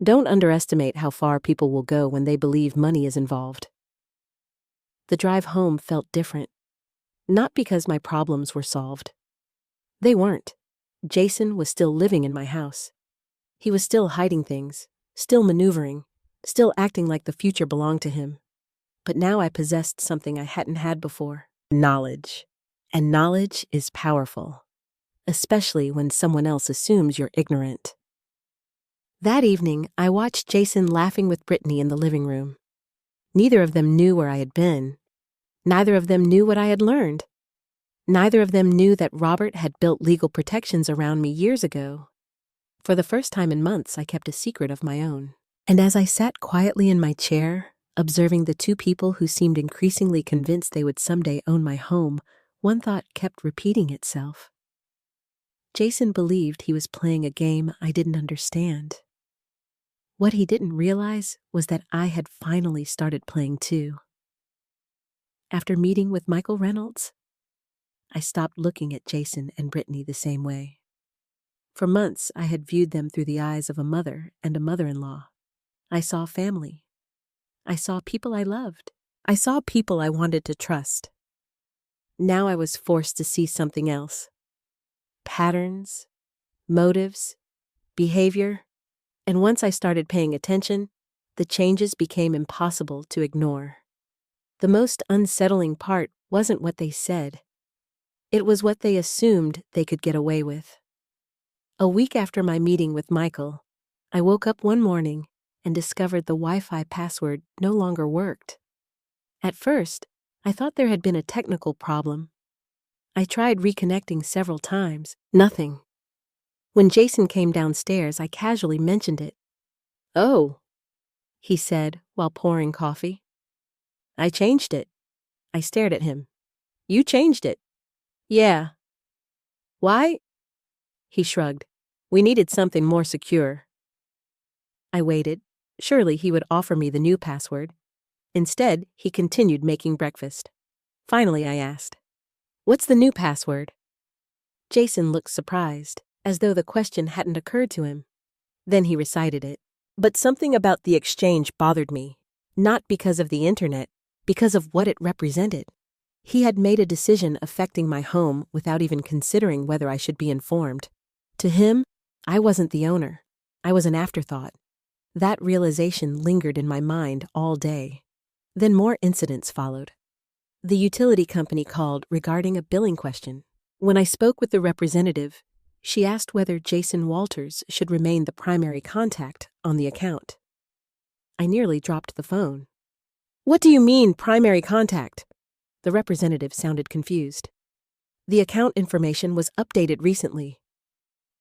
Don't underestimate how far people will go when they believe money is involved. The drive home felt different. Not because my problems were solved. They weren't. Jason was still living in my house. He was still hiding things, still maneuvering, still acting like the future belonged to him. But now I possessed something I hadn't had before. Knowledge. And knowledge is powerful, especially when someone else assumes you're ignorant. That evening, I watched Jason laughing with Brittany in the living room. Neither of them knew where I had been. Neither of them knew what I had learned. Neither of them knew that Robert had built legal protections around me years ago. For the first time in months, I kept a secret of my own. And as I sat quietly in my chair, observing the two people who seemed increasingly convinced they would someday own my home, one thought kept repeating itself. Jason believed he was playing a game I didn't understand. What he didn't realize was that I had finally started playing too. After meeting with Michael Reynolds, I stopped looking at Jason and Brittany the same way. For months, I had viewed them through the eyes of a mother and a mother-in-law. I saw family. I saw people I loved. I saw people I wanted to trust. Now I was forced to see something else, patterns, motives, behavior, and once I started paying attention, the changes became impossible to ignore. The most unsettling part wasn't what they said. It was what they assumed they could get away with. A week after my meeting with Michael, I woke up one morning and discovered the Wi-Fi password no longer worked. At first, I thought there had been a technical problem. I tried reconnecting several times. Nothing. When Jason came downstairs, I casually mentioned it. "Oh," he said while pouring coffee. "I changed it." I stared at him. "You changed it?" "Yeah." "Why?" He shrugged. "We needed something more secure." I waited. Surely he would offer me the new password. Instead, he continued making breakfast. Finally, I asked, "What's the new password?" Jason looked surprised, as though the question hadn't occurred to him. Then he recited it. But something about the exchange bothered me, not because of the internet, because of what it represented. He had made a decision affecting my home without even considering whether I should be informed. To him, I wasn't the owner. I was an afterthought. That realization lingered in my mind all day. Then more incidents followed. The utility company called regarding a billing question. When I spoke with the representative, she asked whether Jason Walters should remain the primary contact on the account. I nearly dropped the phone. "What do you mean, primary contact?" The representative sounded confused. "The account information was updated recently."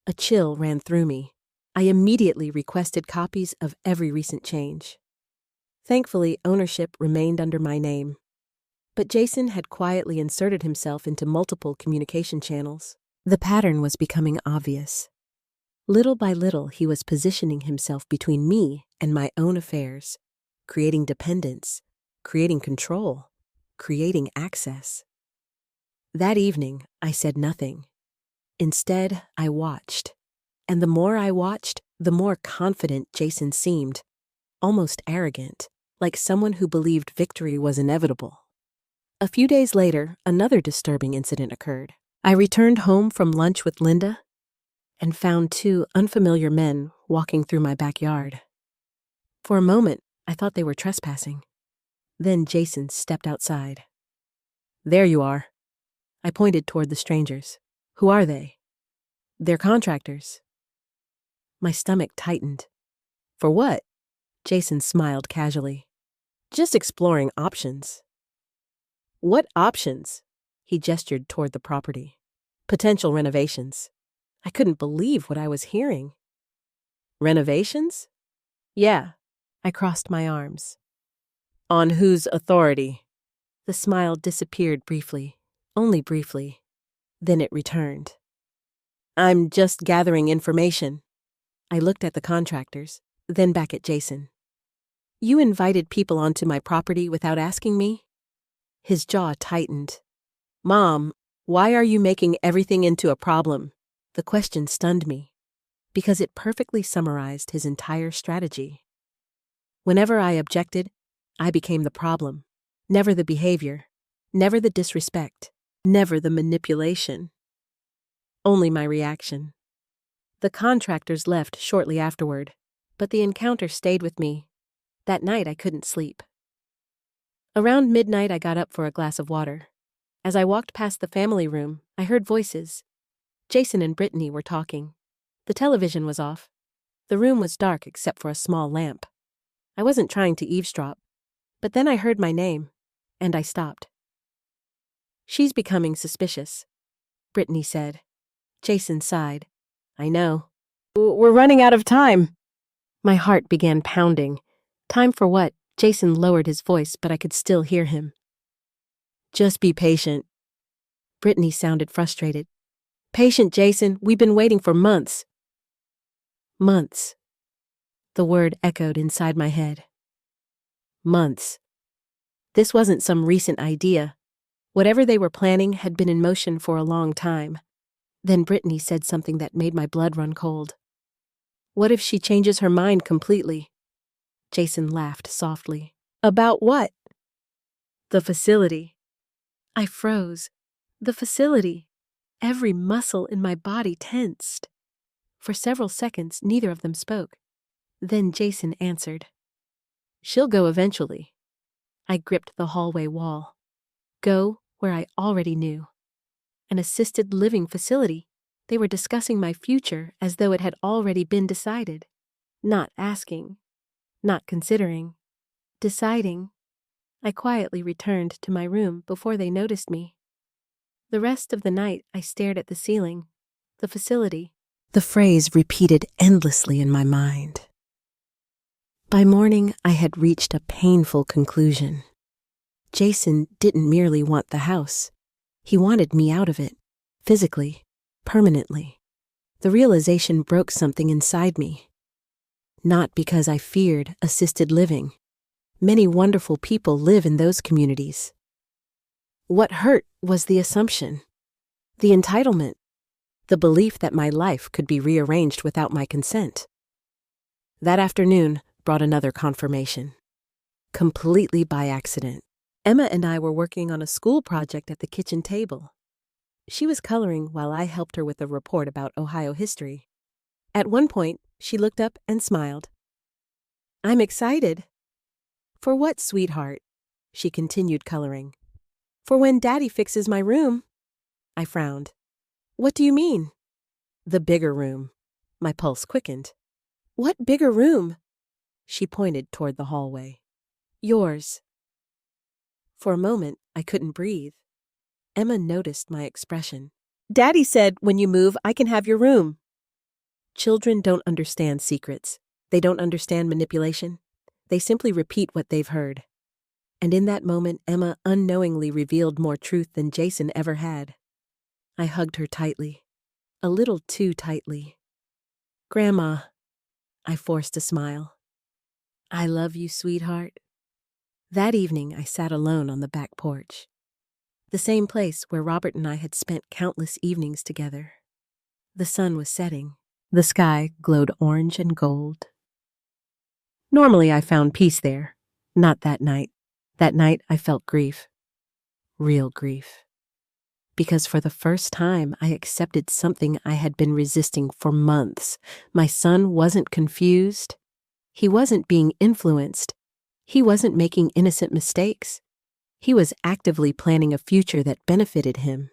A chill ran through me. I immediately requested copies of every recent change. Thankfully, ownership remained under my name. But Jason had quietly inserted himself into multiple communication channels. The pattern was becoming obvious. Little by little, he was positioning himself between me and my own affairs, creating dependence, creating control, creating access. That evening, I said nothing. Instead, I watched. And the more I watched, the more confident Jason seemed, almost arrogant, like someone who believed victory was inevitable. A few days later, another disturbing incident occurred. I returned home from lunch with Linda and found two unfamiliar men walking through my backyard. For a moment, I thought they were trespassing. Then Jason stepped outside. "There you are." I pointed toward the strangers. "Who are they?" "They're contractors." My stomach tightened. "For what?" Jason smiled casually. "Just exploring options." "What options?" He gestured toward the property. "Potential renovations." I couldn't believe what I was hearing. "Renovations?" "Yeah." I crossed my arms. "On whose authority?" The smile disappeared briefly, only briefly. Then it returned. "I'm just gathering information." I looked at the contractors, then back at Jason. "You invited people onto my property without asking me?" His jaw tightened. "Mom, why are you making everything into a problem?" The question stunned me, because it perfectly summarized his entire strategy. Whenever I objected, I became the problem. Never the behavior, never the disrespect, never the manipulation. Only my reaction. The contractors left shortly afterward, but the encounter stayed with me. That night I couldn't sleep. Around midnight I got up for a glass of water. As I walked past the family room, I heard voices. Jason and Brittany were talking. The television was off. The room was dark except for a small lamp. I wasn't trying to eavesdrop, but then I heard my name, and I stopped. "She's becoming suspicious," Brittany said. Jason sighed. "I know. We're running out of time." My heart began pounding. Time for what? Jason lowered his voice, but I could still hear him. "Just be patient." Brittany sounded frustrated. "Patient, Jason. We've been waiting for months." Months. The word echoed inside my head. Months. This wasn't some recent idea. Whatever they were planning had been in motion for a long time. Then Brittany said something that made my blood run cold. "What if she changes her mind completely?" Jason laughed softly. "About what?" "The facility." I froze. The facility. Every muscle in my body tensed. For several seconds, neither of them spoke. Then Jason answered. "She'll go eventually." I gripped the hallway wall. Go where I already knew. An assisted living facility. They were discussing my future as though it had already been decided. Not asking. Not considering. Deciding. I quietly returned to my room before they noticed me. The rest of the night I stared at the ceiling, the facility. The phrase repeated endlessly in my mind. By morning, I had reached a painful conclusion. Jason didn't merely want the house. He wanted me out of it, physically, permanently. The realization broke something inside me. Not because I feared assisted living. Many wonderful people live in those communities. What hurt was the assumption, the entitlement, the belief that my life could be rearranged without my consent. That afternoon brought another confirmation. Completely by accident. Emma and I were working on a school project at the kitchen table. She was coloring while I helped her with a report about Ohio history. At one point, she looked up and smiled. "I'm excited." "For what, sweetheart?" She continued coloring. "For when Daddy fixes my room." I frowned. "What do you mean?" "The bigger room." My pulse quickened. "What bigger room?" She pointed toward the hallway. "Yours." For a moment, I couldn't breathe. Emma noticed my expression. "Daddy said, when you move, I can have your room." Children don't understand secrets. They don't understand manipulation. They simply repeat what they've heard. And in that moment, Emma unknowingly revealed more truth than Jason ever had. I hugged her tightly. A little too tightly. "Grandma," I forced a smile. "I love you, sweetheart." That evening, I sat alone on the back porch. The same place where Robert and I had spent countless evenings together. The sun was setting. The sky glowed orange and gold. Normally, I found peace there. Not that night. That night, I felt grief. Real grief. Because for the first time, I accepted something I had been resisting for months. My son wasn't confused. He wasn't being influenced. He wasn't making innocent mistakes. He was actively planning a future that benefited him.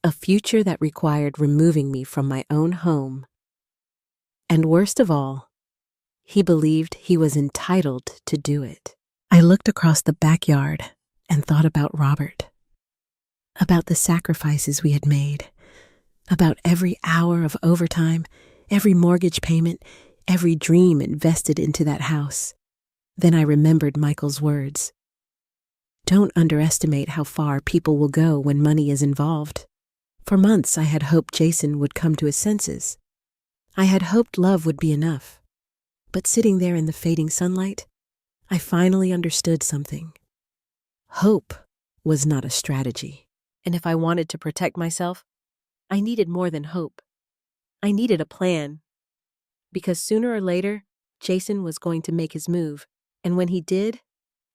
A future that required removing me from my own home. And worst of all, he believed he was entitled to do it. I looked across the backyard and thought about Robert. About the sacrifices we had made. About every hour of overtime, every mortgage payment, every dream invested into that house. Then I remembered Michael's words. Don't underestimate how far people will go when money is involved. For months, I had hoped Jason would come to his senses. I had hoped love would be enough. But sitting there in the fading sunlight, I finally understood something. Hope was not a strategy. And if I wanted to protect myself, I needed more than hope. I needed a plan. Because sooner or later, Jason was going to make his move. And when he did,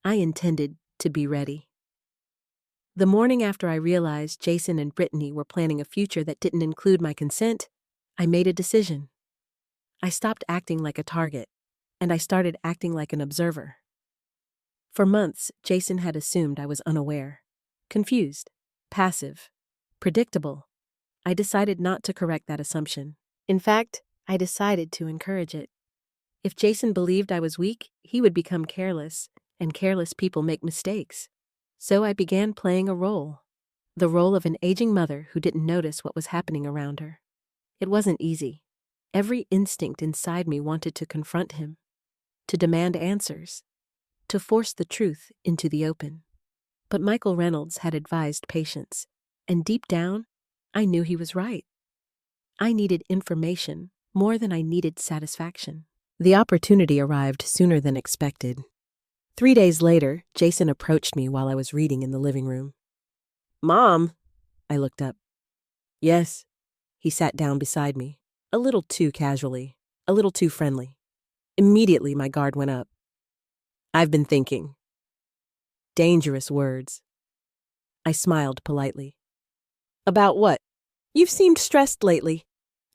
I intended to be ready. The morning after I realized Jason and Brittany were planning a future that didn't include my consent, I made a decision. I stopped acting like a target, and I started acting like an observer. For months, Jason had assumed I was unaware, confused, passive, predictable. I decided not to correct that assumption. In fact, I decided to encourage it. If Jason believed I was weak, he would become careless, and careless people make mistakes. So I began playing a role. The role of an aging mother who didn't notice what was happening around her. It wasn't easy. Every instinct inside me wanted to confront him, to demand answers, to force the truth into the open. But Michael Reynolds had advised patience, and deep down, I knew he was right. I needed information more than I needed satisfaction. The opportunity arrived sooner than expected. 3 days later, Jason approached me while I was reading in the living room. "Mom," I looked up. "Yes." He sat down beside me, a little too casually, a little too friendly. Immediately, my guard went up. "I've been thinking." Dangerous words. I smiled politely. "About what?" "You've seemed stressed lately."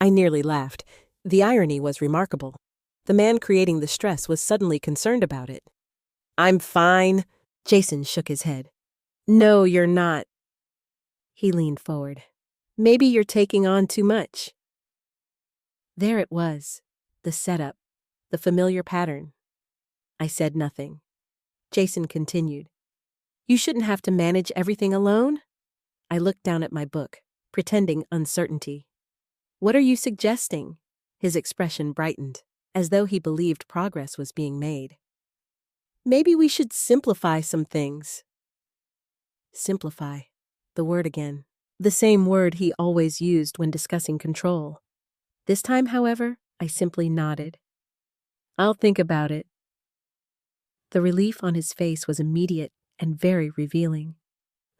I nearly laughed. The irony was remarkable. The man creating the stress was suddenly concerned about it. "I'm fine." Jason shook his head. "No, you're not." He leaned forward. "Maybe you're taking on too much." There it was, the setup, the familiar pattern. I said nothing. Jason continued. "You shouldn't have to manage everything alone." I looked down at my book, pretending uncertainty. "What are you suggesting?" His expression brightened, as though he believed progress was being made. "Maybe we should simplify some things." Simplify. The word again. The same word he always used when discussing control. This time, however, I simply nodded. "I'll think about it." The relief on his face was immediate and very revealing.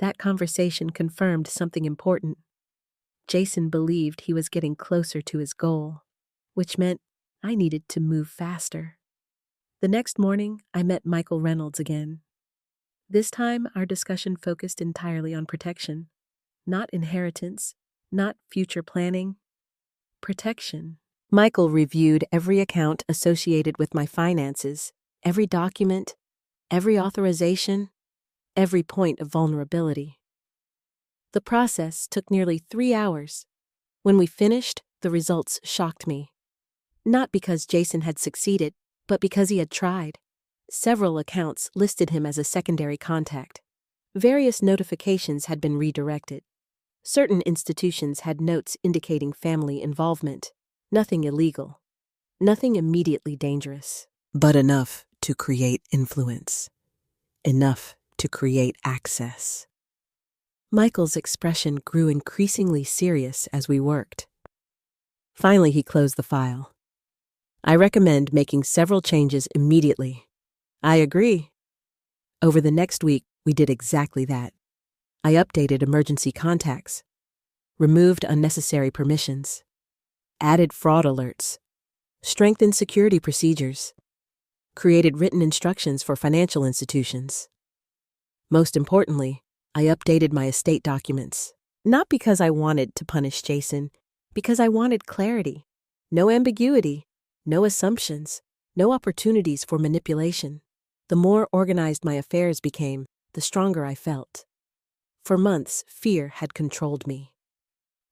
That conversation confirmed something important. Jason believed he was getting closer to his goal, which meant I needed to move faster. The next morning, I met Michael Reynolds again. This time, our discussion focused entirely on protection. Not inheritance, not future planning. Protection. Michael reviewed every account associated with my finances, every document, every authorization, every point of vulnerability. The process took nearly 3 hours. When we finished, the results shocked me. Not because Jason had succeeded, but because he had tried. Several accounts listed him as a secondary contact. Various notifications had been redirected. Certain institutions had notes indicating family involvement. Nothing illegal. Nothing immediately dangerous. But enough to create influence. Enough to create access. Michael's expression grew increasingly serious as we worked. Finally, he closed the file. "I recommend making several changes immediately." "I agree." Over the next week, we did exactly that. I updated emergency contacts, removed unnecessary permissions, added fraud alerts, strengthened security procedures, created written instructions for financial institutions. Most importantly, I updated my estate documents, not because I wanted to punish Jason, because I wanted clarity. No ambiguity, no assumptions, no opportunities for manipulation. The more organized my affairs became, the stronger I felt. For months, fear had controlled me.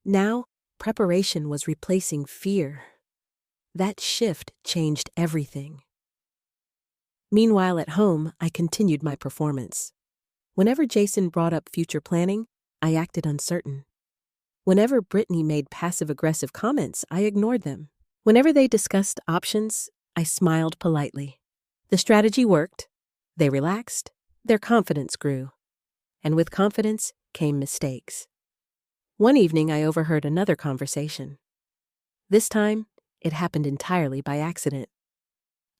Now, preparation was replacing fear. That shift changed everything. Meanwhile, at home, I continued my performance. Whenever Jason brought up future planning, I acted uncertain. Whenever Brittany made passive-aggressive comments, I ignored them. Whenever they discussed options, I smiled politely. The strategy worked. They relaxed. Their confidence grew. And with confidence came mistakes. One evening, I overheard another conversation. This time, it happened entirely by accident.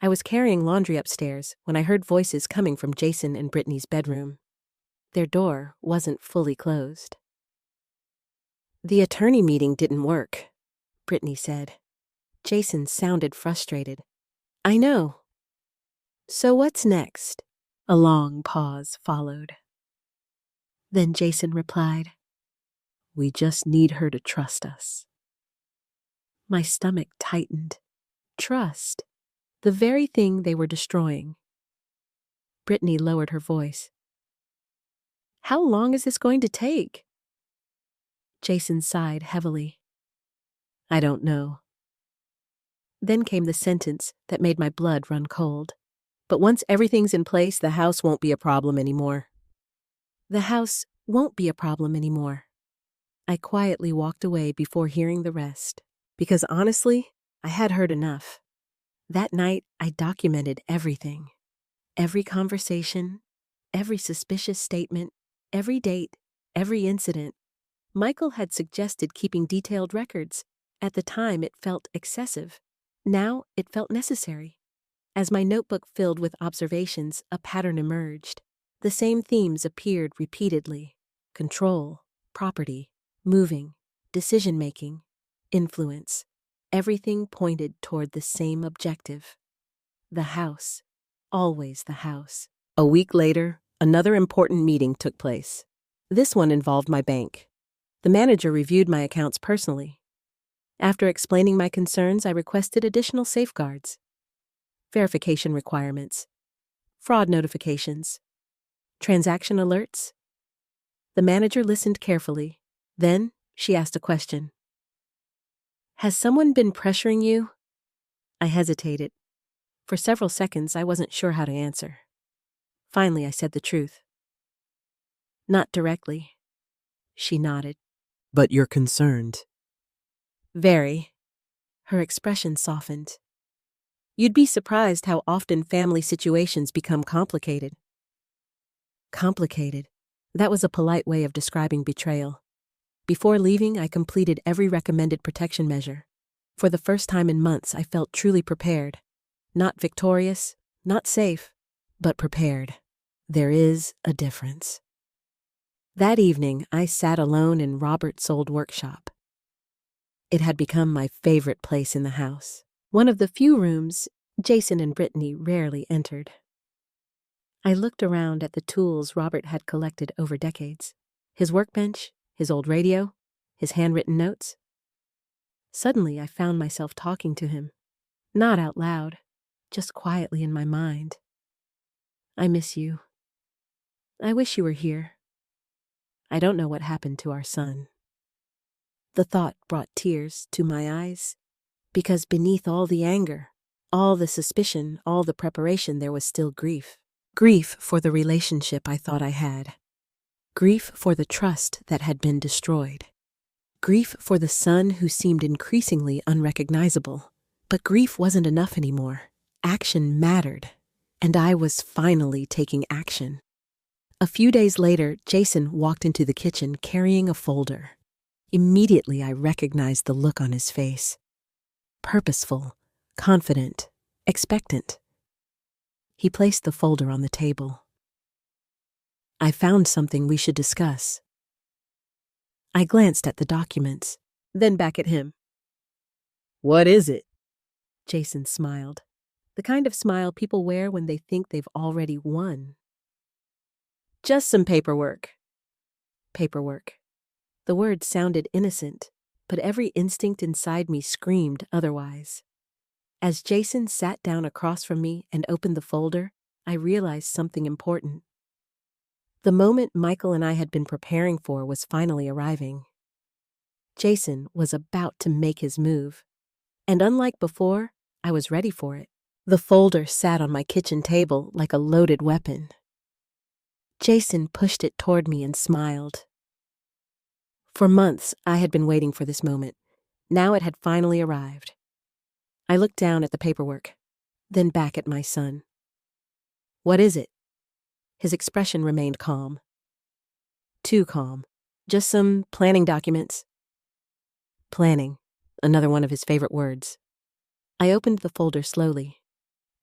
I was carrying laundry upstairs when I heard voices coming from Jason and Brittany's bedroom. Their door wasn't fully closed. "The attorney meeting didn't work," Brittany said. Jason sounded frustrated. "I know." "So what's next?" A long pause followed. Then Jason replied, "We just need her to trust us." My stomach tightened. Trust. The very thing they were destroying. Brittany lowered her voice. "How long is this going to take?" Jason sighed heavily. "I don't know." Then came the sentence that made my blood run cold. "But once everything's in place, the house won't be a problem anymore." The house won't be a problem anymore. I quietly walked away before hearing the rest, because honestly, I had heard enough. That night, I documented everything. Every conversation, every suspicious statement, every date, every incident. Michael had suggested keeping detailed records. At the time, it felt excessive. Now, it felt necessary. As my notebook filled with observations, a pattern emerged. The same themes appeared repeatedly: control, property, moving, decision-making, influence. Everything pointed toward the same objective. The house. Always the house. A week later, another important meeting took place. This one involved my bank. The manager reviewed my accounts personally. After explaining my concerns, I requested additional safeguards, verification requirements, fraud notifications, transaction alerts. The manager listened carefully. Then, she asked a question. Has someone been pressuring you? I hesitated. For several seconds, I wasn't sure how to answer. Finally, I said the truth. Not directly. She nodded. But you're concerned. Very. Her expression softened. You'd be surprised how often family situations become complicated. Complicated. That was a polite way of describing betrayal. Before leaving, I completed every recommended protection measure. For the first time in months, I felt truly prepared. Not victorious, not safe, but prepared. There is a difference. That evening, I sat alone in Robert's old workshop. It had become my favorite place in the house, one of the few rooms Jason and Brittany rarely entered. I looked around at the tools Robert had collected over decades. His workbench, his old radio, his handwritten notes. Suddenly, I found myself talking to him. Not out loud, just quietly in my mind. I miss you. I wish you were here. I don't know what happened to our son. The thought brought tears to my eyes, because beneath all the anger, all the suspicion, all the preparation, there was still grief. Grief for the relationship I thought I had. Grief for the trust that had been destroyed. Grief for the son who seemed increasingly unrecognizable. But grief wasn't enough anymore. Action mattered, and I was finally taking action. A few days later, Jason walked into the kitchen carrying a folder. Immediately, I recognized the look on his face. Purposeful, confident, expectant. He placed the folder on the table. I found something we should discuss. I glanced at the documents, then back at him. What is it? Jason smiled. The kind of smile people wear when they think they've already won. Just some paperwork. Paperwork. The word sounded innocent, but every instinct inside me screamed otherwise. As Jason sat down across from me and opened the folder, I realized something important. The moment Michael and I had been preparing for was finally arriving. Jason was about to make his move, and unlike before, I was ready for it. The folder sat on my kitchen table like a loaded weapon. Jason pushed it toward me and smiled. For months, I had been waiting for this moment. Now it had finally arrived. I looked down at the paperwork, then back at my son. What is it? His expression remained calm. Too calm. Just some planning documents. Planning, another one of his favorite words. I opened the folder slowly.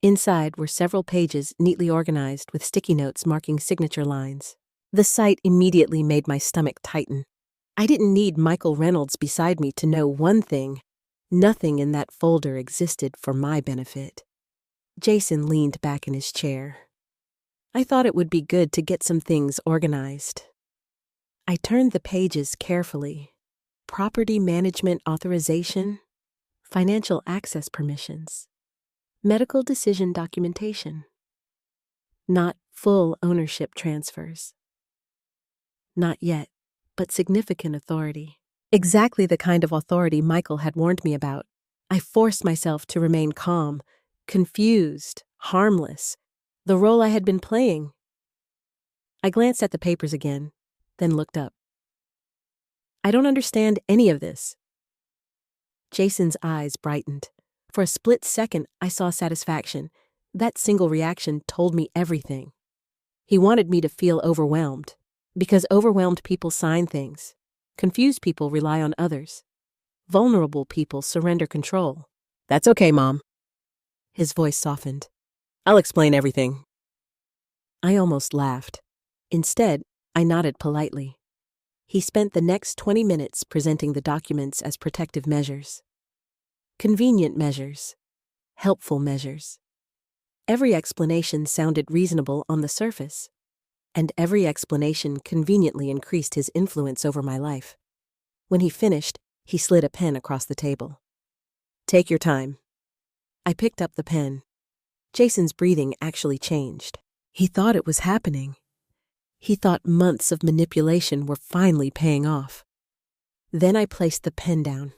Inside were several pages neatly organized with sticky notes marking signature lines. The sight immediately made my stomach tighten. I didn't need Michael Reynolds beside me to know one thing. Nothing in that folder existed for my benefit. Jason leaned back in his chair. I thought it would be good to get some things organized. I turned the pages carefully. Property management authorization, financial access permissions, medical decision documentation. Not full ownership transfers. Not yet, but significant authority. Exactly the kind of authority Michael had warned me about. I forced myself to remain calm, confused, harmless, the role I had been playing. I glanced at the papers again, then looked up. I don't understand any of this. Jason's eyes brightened. For a split second, I saw satisfaction. That single reaction told me everything. He wanted me to feel overwhelmed, because overwhelmed people sign things. Confused people rely on others. Vulnerable people surrender control. That's okay, Mom. His voice softened. I'll explain everything. I almost laughed. Instead, I nodded politely. He spent the next 20 minutes presenting the documents as protective measures. Convenient measures. Helpful measures. Every explanation sounded reasonable on the surface, and every explanation conveniently increased his influence over my life. When he finished, he slid a pen across the table. Take your time. I picked up the pen. Jason's breathing actually changed. He thought it was happening. He thought months of manipulation were finally paying off. Then I placed the pen down.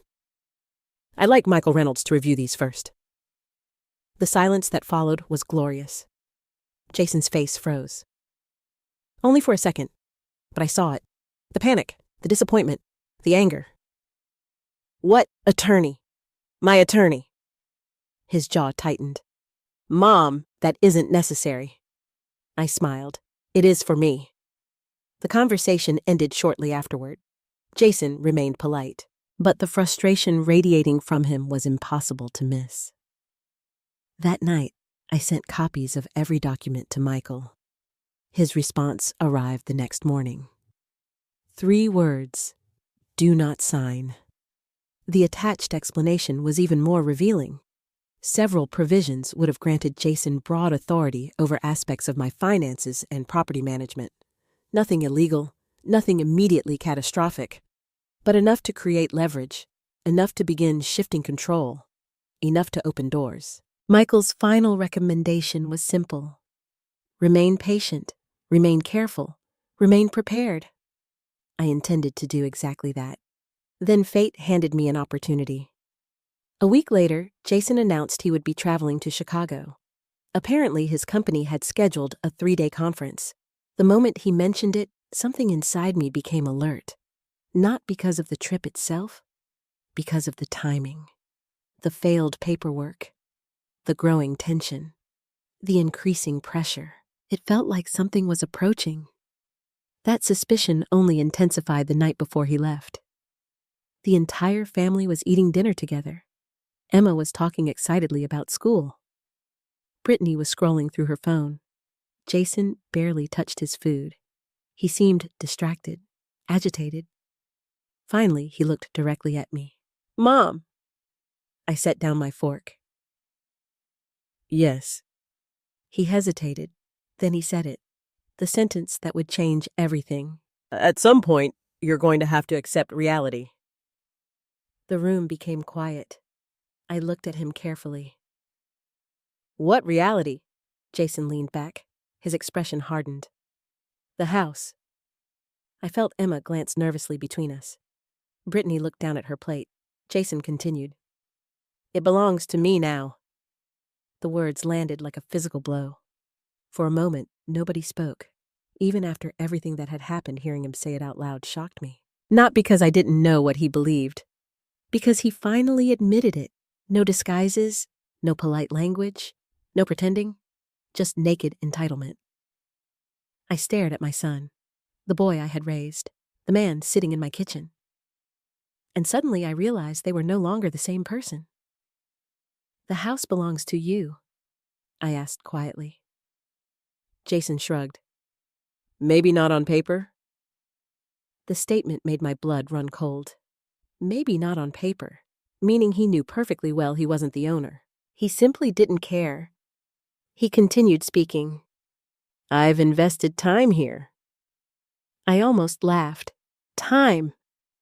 I'd like Michael Reynolds to review these first. The silence that followed was glorious. Jason's face froze. Only for a second, but I saw it. The panic, the disappointment, the anger. What attorney? My attorney. His jaw tightened. Mom, that isn't necessary. I smiled. It is for me. The conversation ended shortly afterward. Jason remained polite, but the frustration radiating from him was impossible to miss. That night, I sent copies of every document to Michael. His response arrived the next morning. 3 words: do not sign. The attached explanation was even more revealing. Several provisions would have granted Jason broad authority over aspects of my finances and property management. Nothing illegal, nothing immediately catastrophic, but enough to create leverage, enough to begin shifting control, enough to open doors. Michael's final recommendation was simple. Remain patient, remain careful, remain prepared. I intended to do exactly that. Then fate handed me an opportunity. A week later, Jason announced he would be traveling to Chicago. Apparently, his company had scheduled a 3-day conference. The moment he mentioned it, something inside me became alert. Not because of the trip itself, because of the timing, the failed paperwork, the growing tension, the increasing pressure. It felt like something was approaching. That suspicion only intensified the night before he left. The entire family was eating dinner together. Emma was talking excitedly about school. Brittany was scrolling through her phone. Jason barely touched his food. He seemed distracted, agitated. Finally, he looked directly at me. Mom! I set down my fork. Yes. He hesitated. Then he said it. The sentence that would change everything. At some point, you're going to have to accept reality. The room became quiet. I looked at him carefully. What reality? Jason leaned back. His expression hardened. The house. I felt Emma glance nervously between us. Brittany looked down at her plate. Jason continued. It belongs to me now. The words landed like a physical blow. For a moment, nobody spoke. Even after everything that had happened, hearing him say it out loud shocked me. Not because I didn't know what he believed. Because he finally admitted it. No disguises, no polite language, no pretending, just naked entitlement. I stared at my son, the boy I had raised, the man sitting in my kitchen. And suddenly I realized they were no longer the same person. The house belongs to you, I asked quietly. Jason shrugged. Maybe not on paper? The statement made my blood run cold. Maybe not on paper, meaning he knew perfectly well he wasn't the owner. He simply didn't care. He continued speaking. I've invested time here. I almost laughed. Time.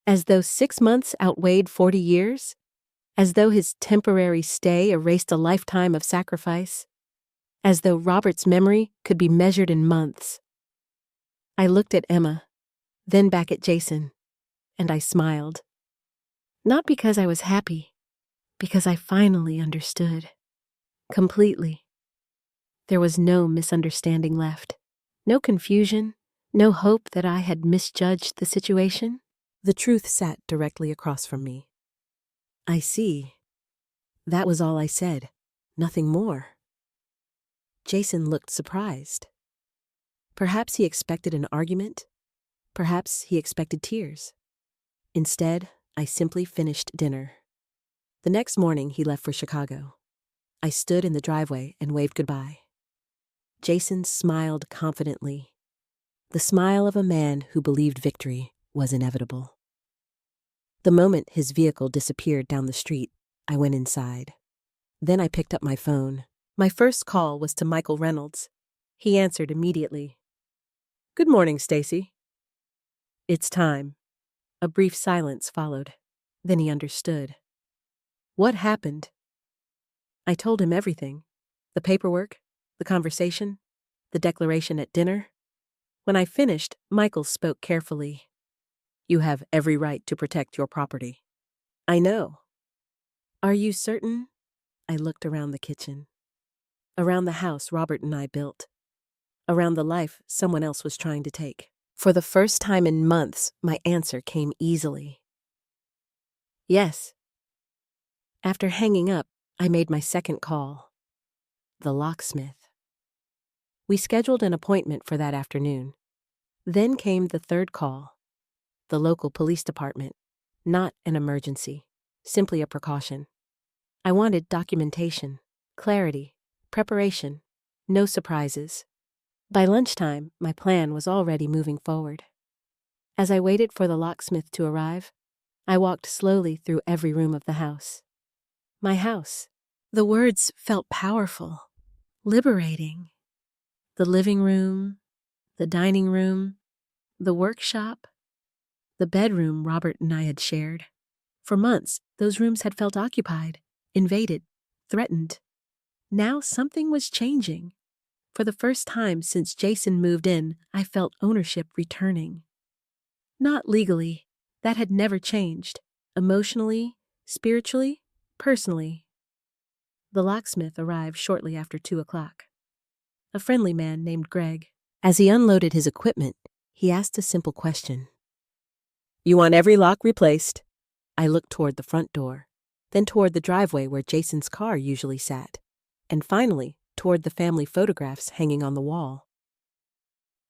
As though 6 months outweighed 40 years? As though his temporary stay erased a lifetime of sacrifice? As though Robert's memory could be measured in months? I looked at Emma, then back at Jason, and I smiled. Not because I was happy, because I finally understood. Completely. There was no misunderstanding left. No confusion, no hope that I had misjudged the situation. The truth sat directly across from me. I see. That was all I said. Nothing more. Jason looked surprised. Perhaps he expected an argument. Perhaps he expected tears. Instead, I simply finished dinner. The next morning, he left for Chicago. I stood in the driveway and waved goodbye. Jason smiled confidently. The smile of a man who believed victory was inevitable. The moment his vehicle disappeared down the street, I went inside. Then I picked up my phone. My first call was to Michael Reynolds. He answered immediately. Good morning, Stacy. It's time. A brief silence followed. Then he understood. What happened? I told him everything. The paperwork, the conversation, the declaration at dinner. When I finished, Michael spoke carefully. You have every right to protect your property. I know. Are you certain? I looked around the kitchen. Around the house Robert and I built. Around the life someone else was trying to take. For the first time in months, my answer came easily. Yes. After hanging up, I made my second call. The locksmith. We scheduled an appointment for that afternoon. Then came the third call. The local police department. Not an emergency, simply a precaution. I wanted documentation, clarity, preparation, no surprises. By lunchtime, my plan was already moving forward. As I waited for the locksmith to arrive, I walked slowly through every room of the house. My house. The words felt powerful, liberating. The living room, the dining room, the workshop, the bedroom Robert and I had shared. For months, those rooms had felt occupied, invaded, threatened. Now something was changing. For the first time since Jason moved in, I felt ownership returning. Not legally. That had never changed. Emotionally, spiritually, personally. The locksmith arrived shortly after 2 o'clock. A friendly man named Greg. As he unloaded his equipment, he asked a simple question. You want every lock replaced. I looked toward the front door, then toward the driveway where Jason's car usually sat, and finally toward the family photographs hanging on the wall.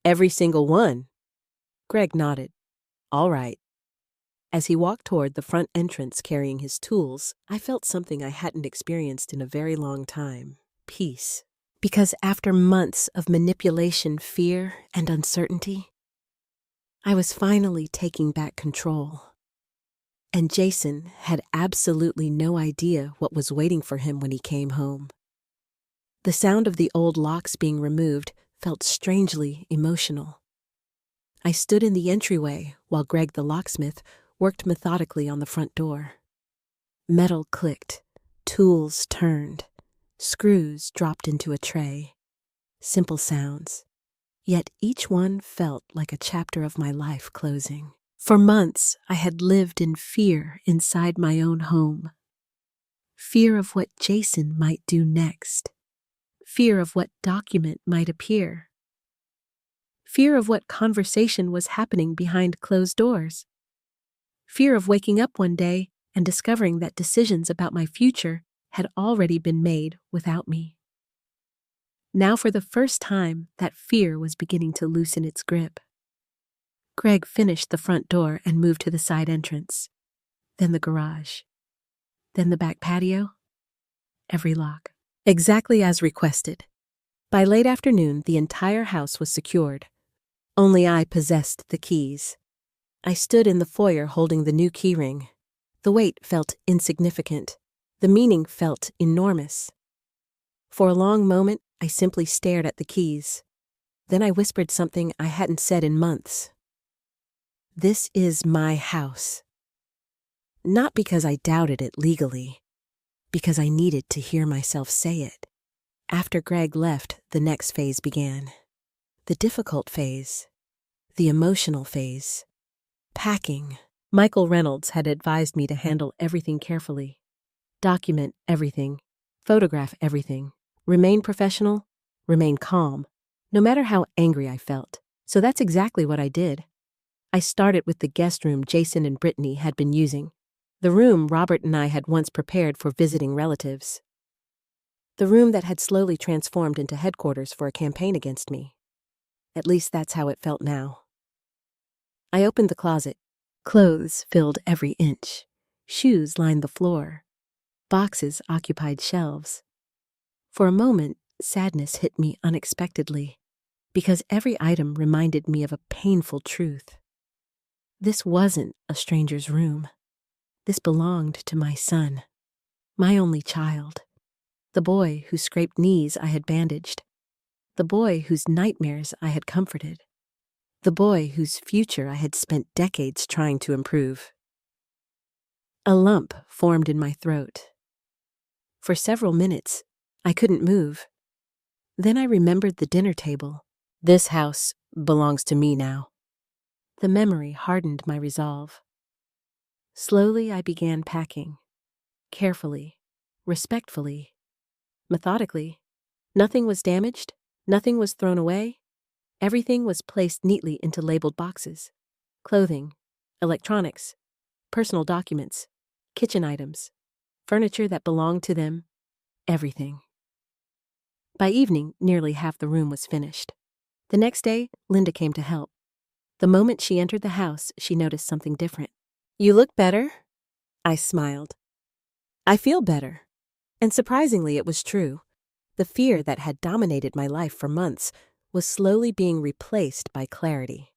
Every single one. Greg nodded. All right. As he walked toward the front entrance carrying his tools, I felt something I hadn't experienced in a very long time. Peace. Because after months of manipulation, fear, and uncertainty, I was finally taking back control. And Jason had absolutely no idea what was waiting for him when he came home. The sound of the old locks being removed felt strangely emotional. I stood in the entryway while Greg the locksmith worked methodically on the front door. Metal clicked, tools turned, screws dropped into a tray. Simple sounds. Yet each one felt like a chapter of my life closing. For months, I had lived in fear inside my own home. Fear of what Jason might do next. Fear of what document might appear. Fear of what conversation was happening behind closed doors. Fear of waking up one day and discovering that decisions about my future had already been made without me. Now for the first time, that fear was beginning to loosen its grip. Greg finished the front door and moved to the side entrance, then the garage, then the back patio, every lock. Exactly as requested. By late afternoon, the entire house was secured. Only I possessed the keys. I stood in the foyer holding the new keyring. The weight felt insignificant. The meaning felt enormous. For a long moment, I simply stared at the keys. Then I whispered something I hadn't said in months. This is my house. Not because I doubted it legally, because I needed to hear myself say it. After Greg left, the next phase began. The difficult phase. The emotional phase. Packing. Michael Reynolds had advised me to handle everything carefully. Document everything. Photograph everything. Remain professional. Remain calm. No matter how angry I felt. So that's exactly what I did. I started with the guest room Jason and Brittany had been using. The room Robert and I had once prepared for visiting relatives. The room that had slowly transformed into headquarters for a campaign against me. At least that's how it felt now. I opened the closet. Clothes filled every inch. Shoes lined the floor. Boxes occupied shelves. For a moment, sadness hit me unexpectedly, because every item reminded me of a painful truth. This wasn't a stranger's room. This belonged to my son, my only child, the boy whose scraped knees I had bandaged, the boy whose nightmares I had comforted. The boy whose future I had spent decades trying to improve. A lump formed in my throat. For several minutes, I couldn't move. Then I remembered the dinner table. This house belongs to me now. The memory hardened my resolve. Slowly I began packing. Carefully, respectfully, methodically. Nothing was damaged, nothing was thrown away. Everything was placed neatly into labeled boxes. Clothing, electronics, personal documents, kitchen items, furniture that belonged to them, everything. By evening, nearly half the room was finished. The next day, Linda came to help. The moment she entered the house, she noticed something different. "You look better," I smiled. "I feel better." And surprisingly, it was true. The fear that had dominated my life for months was slowly being replaced by clarity.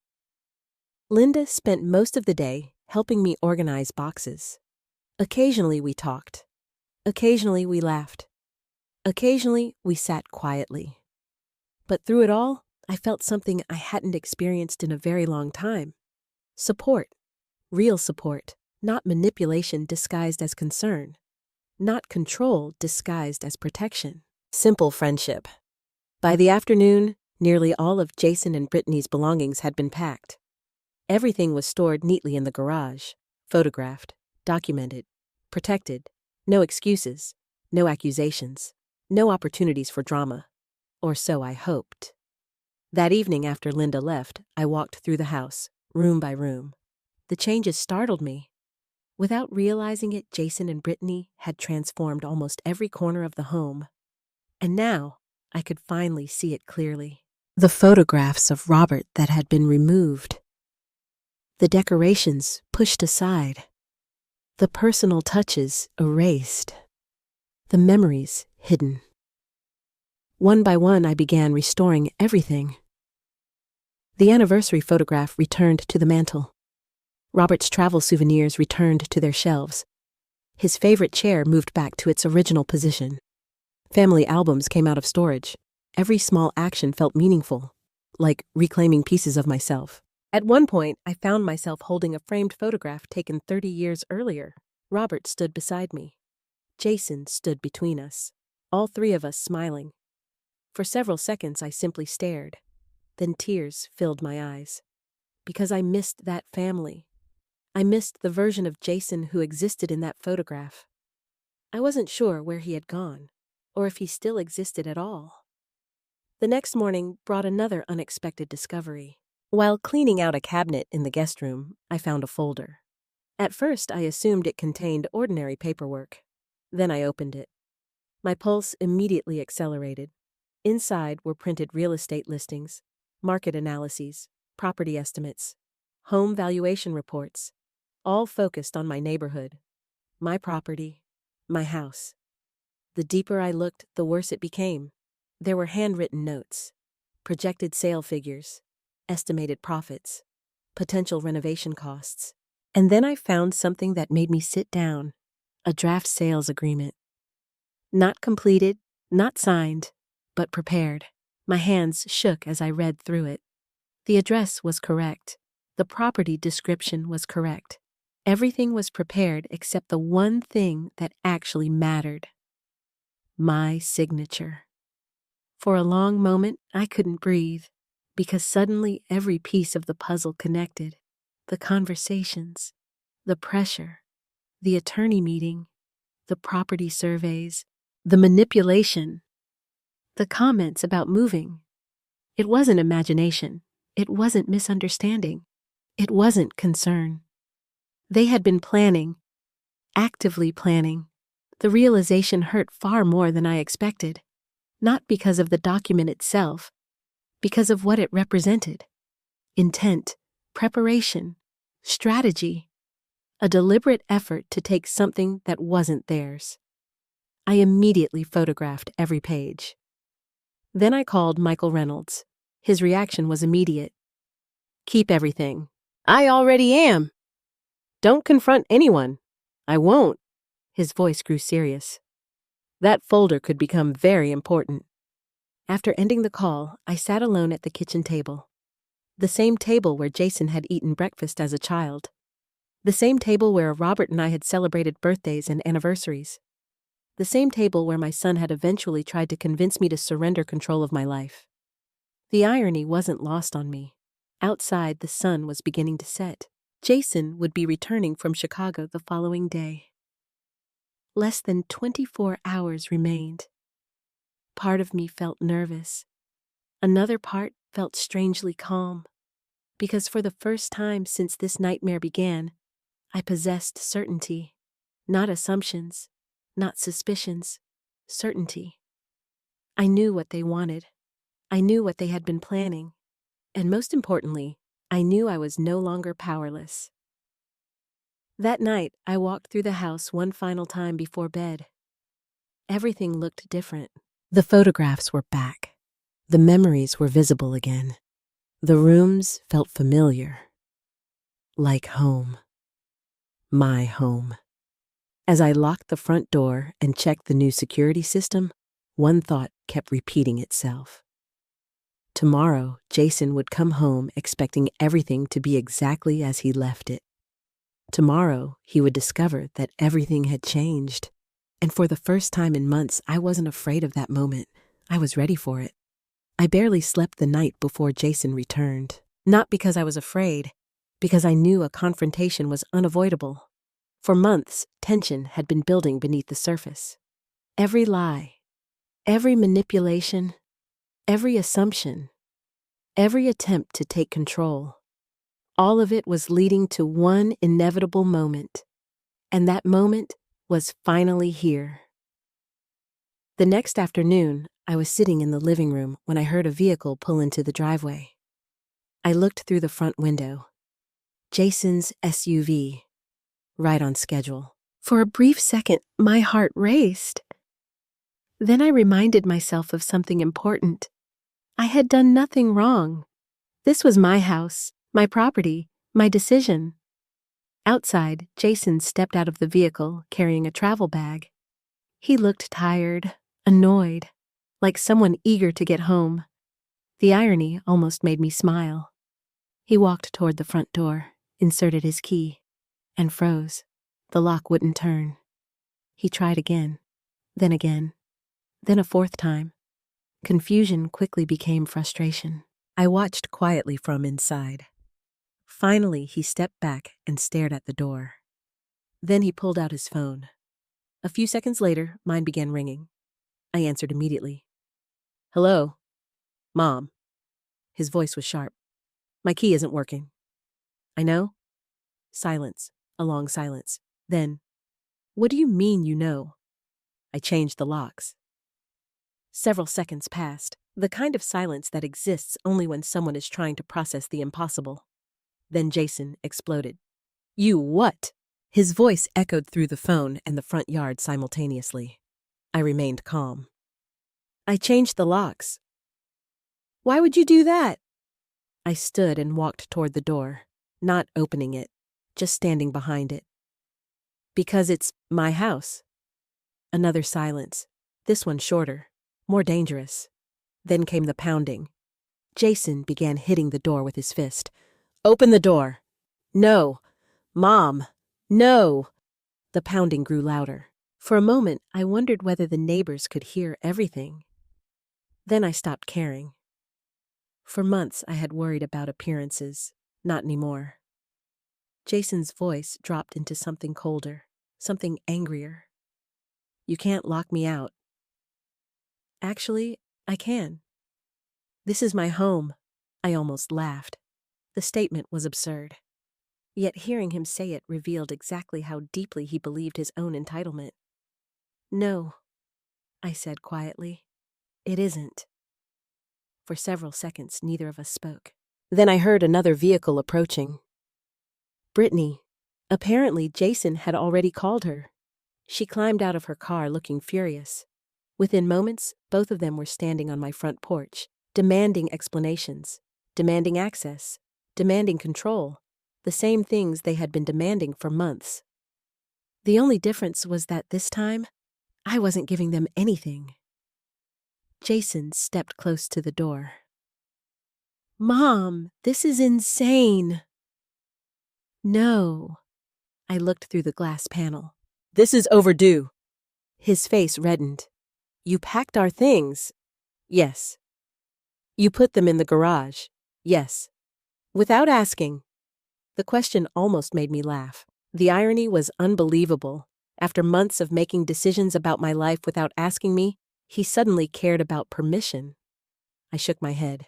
Linda spent most of the day helping me organize boxes. Occasionally we talked. Occasionally we laughed. Occasionally we sat quietly. But through it all, I felt something I hadn't experienced in a very long time. Support. Real support. Not manipulation disguised as concern. Not control disguised as protection. Simple friendship. By the afternoon, nearly all of Jason and Brittany's belongings had been packed. Everything was stored neatly in the garage, photographed, documented, protected. No excuses, no accusations, no opportunities for drama. Or so I hoped. That evening after Linda left, I walked through the house, room by room. The changes startled me. Without realizing it, Jason and Brittany had transformed almost every corner of the home. And now, I could finally see it clearly. The photographs of Robert that had been removed. The decorations pushed aside. The personal touches erased. The memories hidden. One by one, I began restoring everything. The anniversary photograph returned to the mantel. Robert's travel souvenirs returned to their shelves. His favorite chair moved back to its original position. Family albums came out of storage. Every small action felt meaningful, like reclaiming pieces of myself. At one point, I found myself holding a framed photograph taken 30 years earlier. Robert stood beside me. Jason stood between us, all three of us smiling. For several seconds, I simply stared. Then tears filled my eyes. Because I missed that family. I missed the version of Jason who existed in that photograph. I wasn't sure where he had gone, or if he still existed at all. The next morning brought another unexpected discovery. While cleaning out a cabinet in the guest room, I found a folder. At first, I assumed it contained ordinary paperwork. Then I opened it. My pulse immediately accelerated. Inside were printed real estate listings, market analyses, property estimates, home valuation reports, all focused on my neighborhood, my property, my house. The deeper I looked, the worse it became. There were handwritten notes, projected sale figures, estimated profits, potential renovation costs. And then I found something that made me sit down, a draft sales agreement. Not completed, not signed, but prepared. My hands shook as I read through it. The address was correct. The property description was correct. Everything was prepared except the one thing that actually mattered. My signature. For a long moment, I couldn't breathe, because suddenly every piece of the puzzle connected. The conversations, the pressure, the attorney meeting, the property surveys, the manipulation, the comments about moving. It wasn't imagination. It wasn't misunderstanding. It wasn't concern. They had been planning, actively planning. The realization hurt far more than I expected, not because of the document itself, because of what it represented. Intent, preparation, strategy, a deliberate effort to take something that wasn't theirs. I immediately photographed every page. Then I called Michael Reynolds. His reaction was immediate. "Keep everything." "I already am." "Don't confront anyone." "I won't." His voice grew serious. "That folder could become very important." After ending the call, I sat alone at the kitchen table. The same table where Jason had eaten breakfast as a child. The same table where Robert and I had celebrated birthdays and anniversaries. The same table where my son had eventually tried to convince me to surrender control of my life. The irony wasn't lost on me. Outside, the sun was beginning to set. Jason would be returning from Chicago the following day. Less than 24 hours remained. Part of me felt nervous. Another part felt strangely calm, because for the first time since this nightmare began, I possessed certainty. Not assumptions, not suspicions, certainty. I knew what they wanted. I knew what they had been planning. And most importantly, I knew I was no longer powerless. That night, I walked through the house one final time before bed. Everything looked different. The photographs were back. The memories were visible again. The rooms felt familiar. Like home. My home. As I locked the front door and checked the new security system, one thought kept repeating itself. Tomorrow, Jason would come home expecting everything to be exactly as he left it. Tomorrow, he would discover that everything had changed. And for the first time in months, I wasn't afraid of that moment. I was ready for it. I barely slept the night before Jason returned. Not because I was afraid, because I knew a confrontation was unavoidable. For months, tension had been building beneath the surface. Every lie, every manipulation, every assumption, every attempt to take control, all of it was leading to one inevitable moment. And that moment was finally here. The next afternoon, I was sitting in the living room when I heard a vehicle pull into the driveway. I looked through the front window. Jason's SUV, right on schedule. For a brief second, my heart raced. Then I reminded myself of something important. I had done nothing wrong. This was my house, my property, my decision. Outside, Jason stepped out of the vehicle carrying a travel bag. He looked tired, annoyed, like someone eager to get home. The irony almost made me smile. He walked toward the front door, inserted his key, and froze. The lock wouldn't turn. He tried again, then a fourth time. Confusion quickly became frustration. I watched quietly from inside. Finally, he stepped back and stared at the door. Then he pulled out his phone. A few seconds later, mine began ringing. I answered immediately. "Hello? Mom." His voice was sharp. "My key isn't working." "I know." Silence, a long silence. Then, "What do you mean you know?" "I changed the locks." Several seconds passed, the kind of silence that exists only when someone is trying to process the impossible. Then Jason exploded. "You what?" His voice echoed through the phone and the front yard simultaneously. I remained calm. "I changed the locks." "Why would you do that?" I stood and walked toward the door, not opening it, just standing behind it. "Because it's my house." Another silence, this one shorter, more dangerous. Then came the pounding. Jason began hitting the door with his fist. "Open the door." "No. Mom. No." The pounding grew louder. For a moment, I wondered whether the neighbors could hear everything. Then I stopped caring. For months, I had worried about appearances. Not anymore. Jason's voice dropped into something colder, something angrier. "You can't lock me out." "Actually, I can. This is my home." I almost laughed. The statement was absurd. Yet hearing him say it revealed exactly how deeply he believed his own entitlement. "No," I said quietly. "It isn't." For several seconds, neither of us spoke. Then I heard another vehicle approaching. Brittany. Apparently, Jason had already called her. She climbed out of her car looking furious. Within moments, both of them were standing on my front porch, demanding explanations, demanding access, demanding control, the same things they had been demanding for months. The only difference was that this time, I wasn't giving them anything. Jason stepped close to the door. Mom, this is insane. No. I looked through the glass panel. This is overdue. His face reddened. You packed our things? Yes. You put them in the garage? Yes. Without asking. The question almost made me laugh. The irony was unbelievable. After months of making decisions about my life without asking me, he suddenly cared about permission. I shook my head.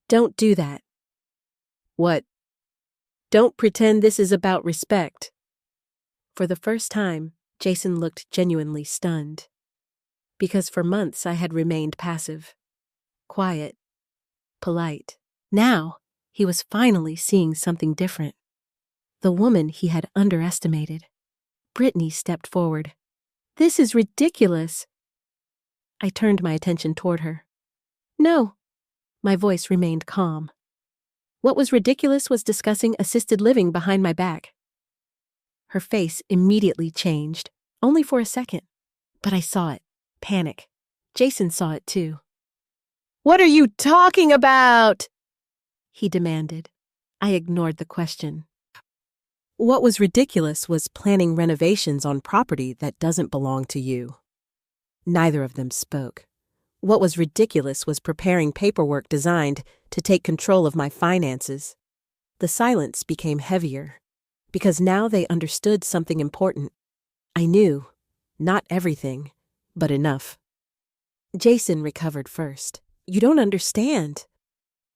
Don't do that. What? Don't pretend this is about respect. For the first time, Jason looked genuinely stunned. Because for months I had remained passive, quiet, polite. Now, he was finally seeing something different. The woman he had underestimated. Brittany stepped forward. This is ridiculous. I turned my attention toward her. No. My voice remained calm. What was ridiculous was discussing assisted living behind my back. Her face immediately changed, only for a second. But I saw it. Panic. Jason saw it too. What are you talking about? He demanded. I ignored the question. What was ridiculous was planning renovations on property that doesn't belong to you. Neither of them spoke. What was ridiculous was preparing paperwork designed to take control of my finances. The silence became heavier, because now they understood something important. I knew, not everything, but enough. Jason recovered first. You don't understand.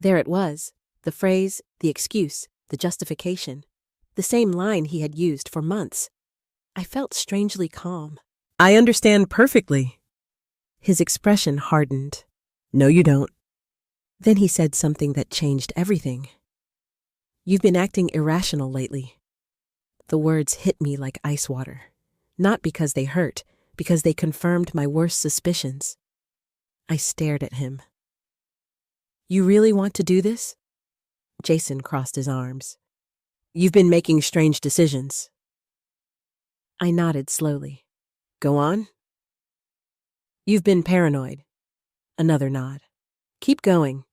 There it was, the phrase, the excuse, the justification, the same line he had used for months. I felt strangely calm. I understand perfectly. His expression hardened. No, you don't. Then he said something that changed everything. You've been acting irrational lately. The words hit me like ice water. Not because they hurt, because they confirmed my worst suspicions. I stared at him. You really want to do this? Jason crossed his arms. You've been making strange decisions. I nodded slowly. Go on. You've been paranoid. Another nod. Keep going.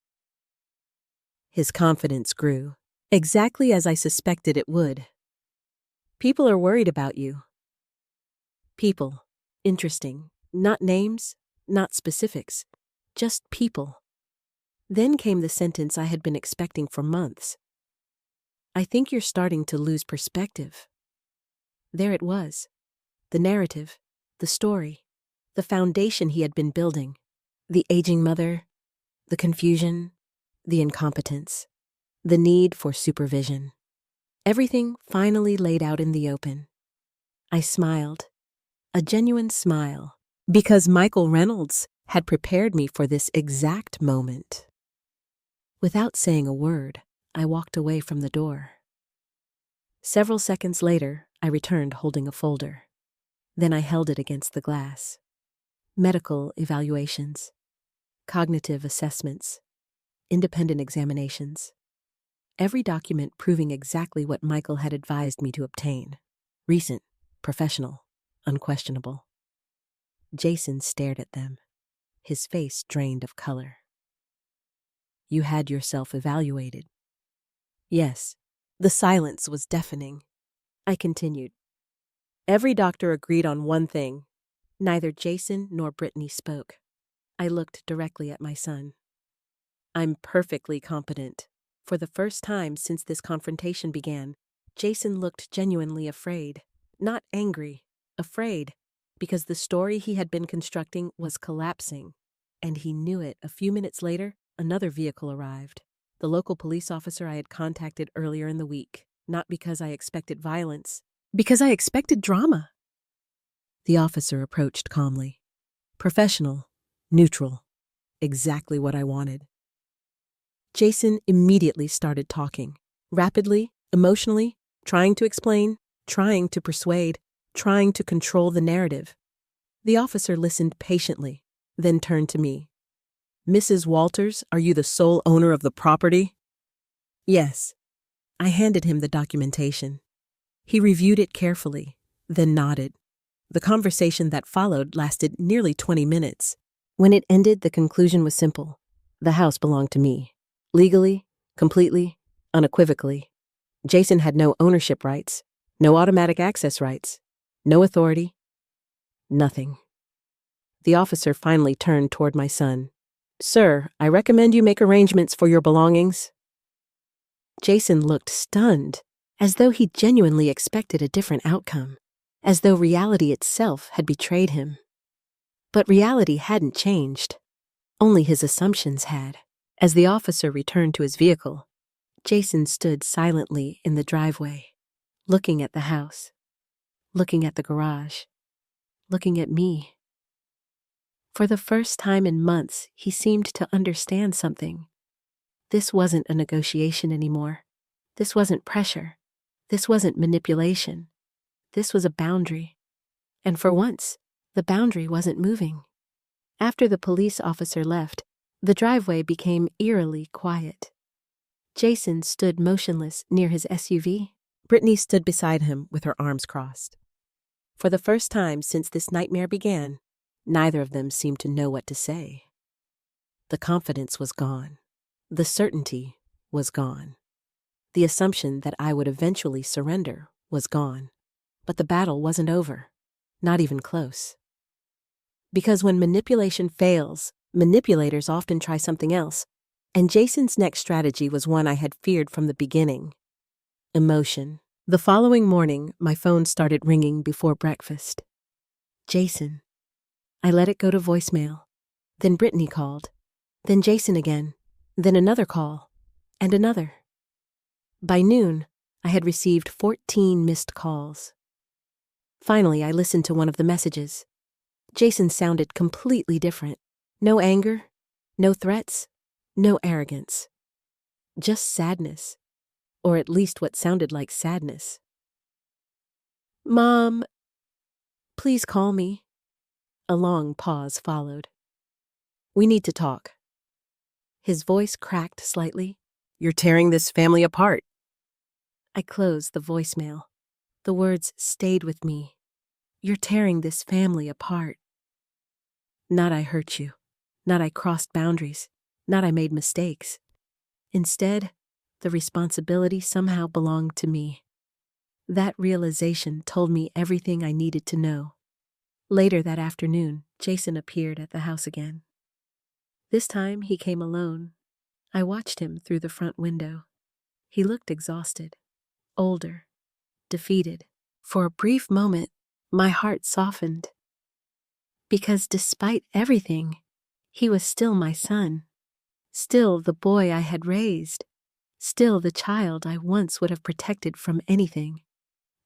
His confidence grew, exactly as I suspected it would. People are worried about you. People. Interesting. Not names, not specifics. Just people. Then came the sentence I had been expecting for months. I think you're starting to lose perspective. There it was. The narrative, the story, the foundation he had been building. The aging mother, the confusion, the incompetence, the need for supervision. Everything finally laid out in the open. I smiled, a genuine smile, because Michael Reynolds had prepared me for this exact moment. Without saying a word, I walked away from the door. Several seconds later, I returned holding a folder. Then I held it against the glass. Medical evaluations, cognitive assessments, independent examinations. Every document proving exactly what Michael had advised me to obtain. Recent, professional, unquestionable. Jason stared at them, his face drained of color. You had yourself evaluated. Yes. The silence was deafening. I continued. Every doctor agreed on one thing. Neither Jason nor Brittany spoke. I looked directly at my son. I'm perfectly competent. For the first time since this confrontation began, Jason looked genuinely afraid. Not angry, afraid, because the story he had been constructing was collapsing. And he knew it. A few minutes later, another vehicle arrived. The local police officer I had contacted earlier in the week. Not because I expected violence, because I expected drama. The officer approached calmly. Professional, neutral, exactly what I wanted. Jason immediately started talking, rapidly, emotionally, trying to explain, trying to persuade, trying to control the narrative. The officer listened patiently, then turned to me. Mrs. Walters, are you the sole owner of the property? Yes. I handed him the documentation. He reviewed it carefully, then nodded. The conversation that followed lasted nearly 20 minutes. When it ended, the conclusion was simple. The house belonged to me. Legally, completely, unequivocally. Jason had no ownership rights, no automatic access rights, no authority, nothing. The officer finally turned toward my son. "Sir, I recommend you make arrangements for your belongings." Jason looked stunned, as though he genuinely expected a different outcome, as though reality itself had betrayed him. But reality hadn't changed. Only his assumptions had. As the officer returned to his vehicle, Jason stood silently in the driveway, looking at the house, looking at the garage, looking at me. For the first time in months, he seemed to understand something. This wasn't a negotiation anymore. This wasn't pressure. This wasn't manipulation. This was a boundary. And for once, the boundary wasn't moving. After the police officer left, the driveway became eerily quiet. Jason stood motionless near his SUV. Brittany stood beside him with her arms crossed. For the first time since this nightmare began, neither of them seemed to know what to say. The confidence was gone. The certainty was gone. The assumption that I would eventually surrender was gone. But the battle wasn't over, not even close. Because when manipulation fails, manipulators often try something else, and Jason's next strategy was one I had feared from the beginning: emotion. The following morning, my phone started ringing before breakfast. Jason. I let it go to voicemail. Then Brittany called. Then Jason again. Then another call. And another. By noon, I had received 14 missed calls. Finally, I listened to one of the messages. Jason sounded completely different. No anger, no threats, no arrogance. Just sadness, or at least what sounded like sadness. "Mom, please call me." A long pause followed. "We need to talk." His voice cracked slightly. "You're tearing this family apart." I closed the voicemail. The words stayed with me. "You're tearing this family apart." Not I hurt you. Not I crossed boundaries. Not I made mistakes. Instead, the responsibility somehow belonged to me. That realization told me everything I needed to know. Later that afternoon, Jason appeared at the house again. This time, he came alone. I watched him through the front window. He looked exhausted, older, defeated. For a brief moment, my heart softened. Because despite everything, he was still my son. Still the boy I had raised. Still the child I once would have protected from anything.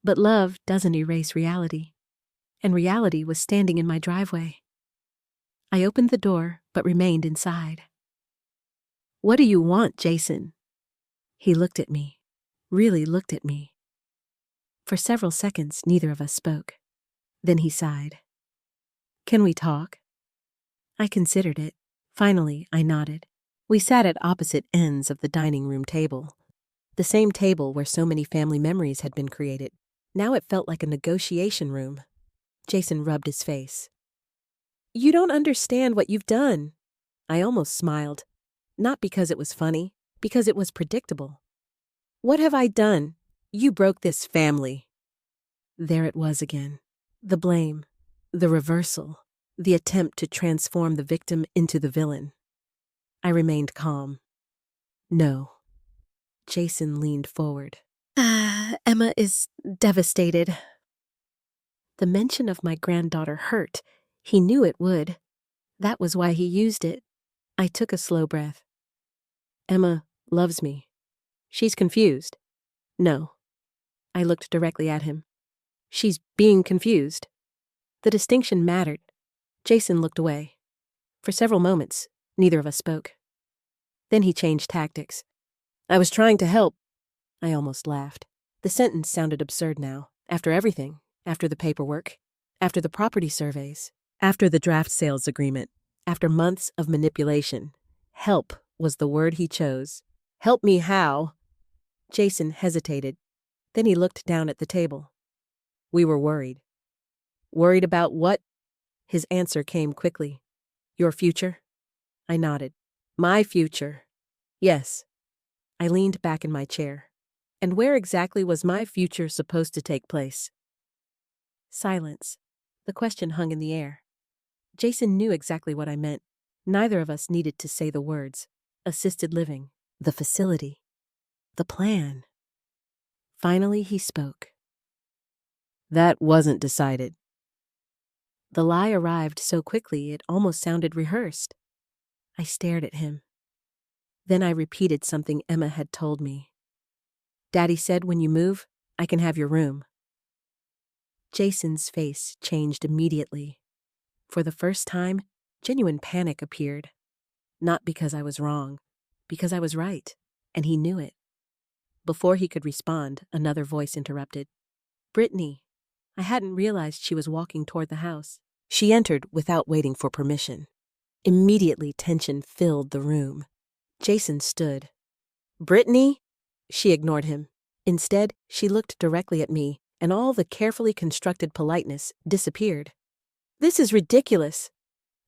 But love doesn't erase reality. And reality was standing in my driveway. I opened the door, but remained inside. "What do you want, Jason?" He looked at me, really looked at me. For several seconds, neither of us spoke. Then he sighed. "Can we talk?" I considered it. Finally, I nodded. We sat at opposite ends of the dining room table. The same table where so many family memories had been created. Now it felt like a negotiation room. Jason rubbed his face. "You don't understand what you've done." I almost smiled. Not because it was funny, because it was predictable. "What have I done? You broke this family." There it was again. The blame, the reversal, the attempt to transform the victim into the villain. I remained calm. "No." Jason leaned forward. Emma is devastated." The mention of my granddaughter hurt. He knew it would. That was why he used it. I took a slow breath. "Emma loves me. She's confused." "No." I looked directly at him. "She's being confused." The distinction mattered. Jason looked away. For several moments, neither of us spoke. Then he changed tactics. "I was trying to help." I almost laughed. The sentence sounded absurd now. After everything. After the paperwork. After the property surveys. After the draft sales agreement. After months of manipulation. Help was the word he chose. "Help me how?" Jason hesitated. Then he looked down at the table. "We were worried." "Worried about what?" His answer came quickly. "Your future?" I nodded. "My future." Yes. I leaned back in my chair. And where exactly was my future supposed to take place? Silence. The question hung in the air. Jason knew exactly what I meant. Neither of us needed to say the words. Assisted living. The facility. The plan. Finally, he spoke. That wasn't decided. The lie arrived so quickly it almost sounded rehearsed. I stared at him. Then I repeated something Emma had told me. Daddy said when you move, I can have your room. Jason's face changed immediately. For the first time, genuine panic appeared. Not because I was wrong, because I was right, and he knew it. Before he could respond, another voice interrupted. Brittany. I hadn't realized she was walking toward the house. She entered without waiting for permission. Immediately, tension filled the room. Jason stood. Brittany? She ignored him. Instead, she looked directly at me, and all the carefully constructed politeness disappeared. This is ridiculous.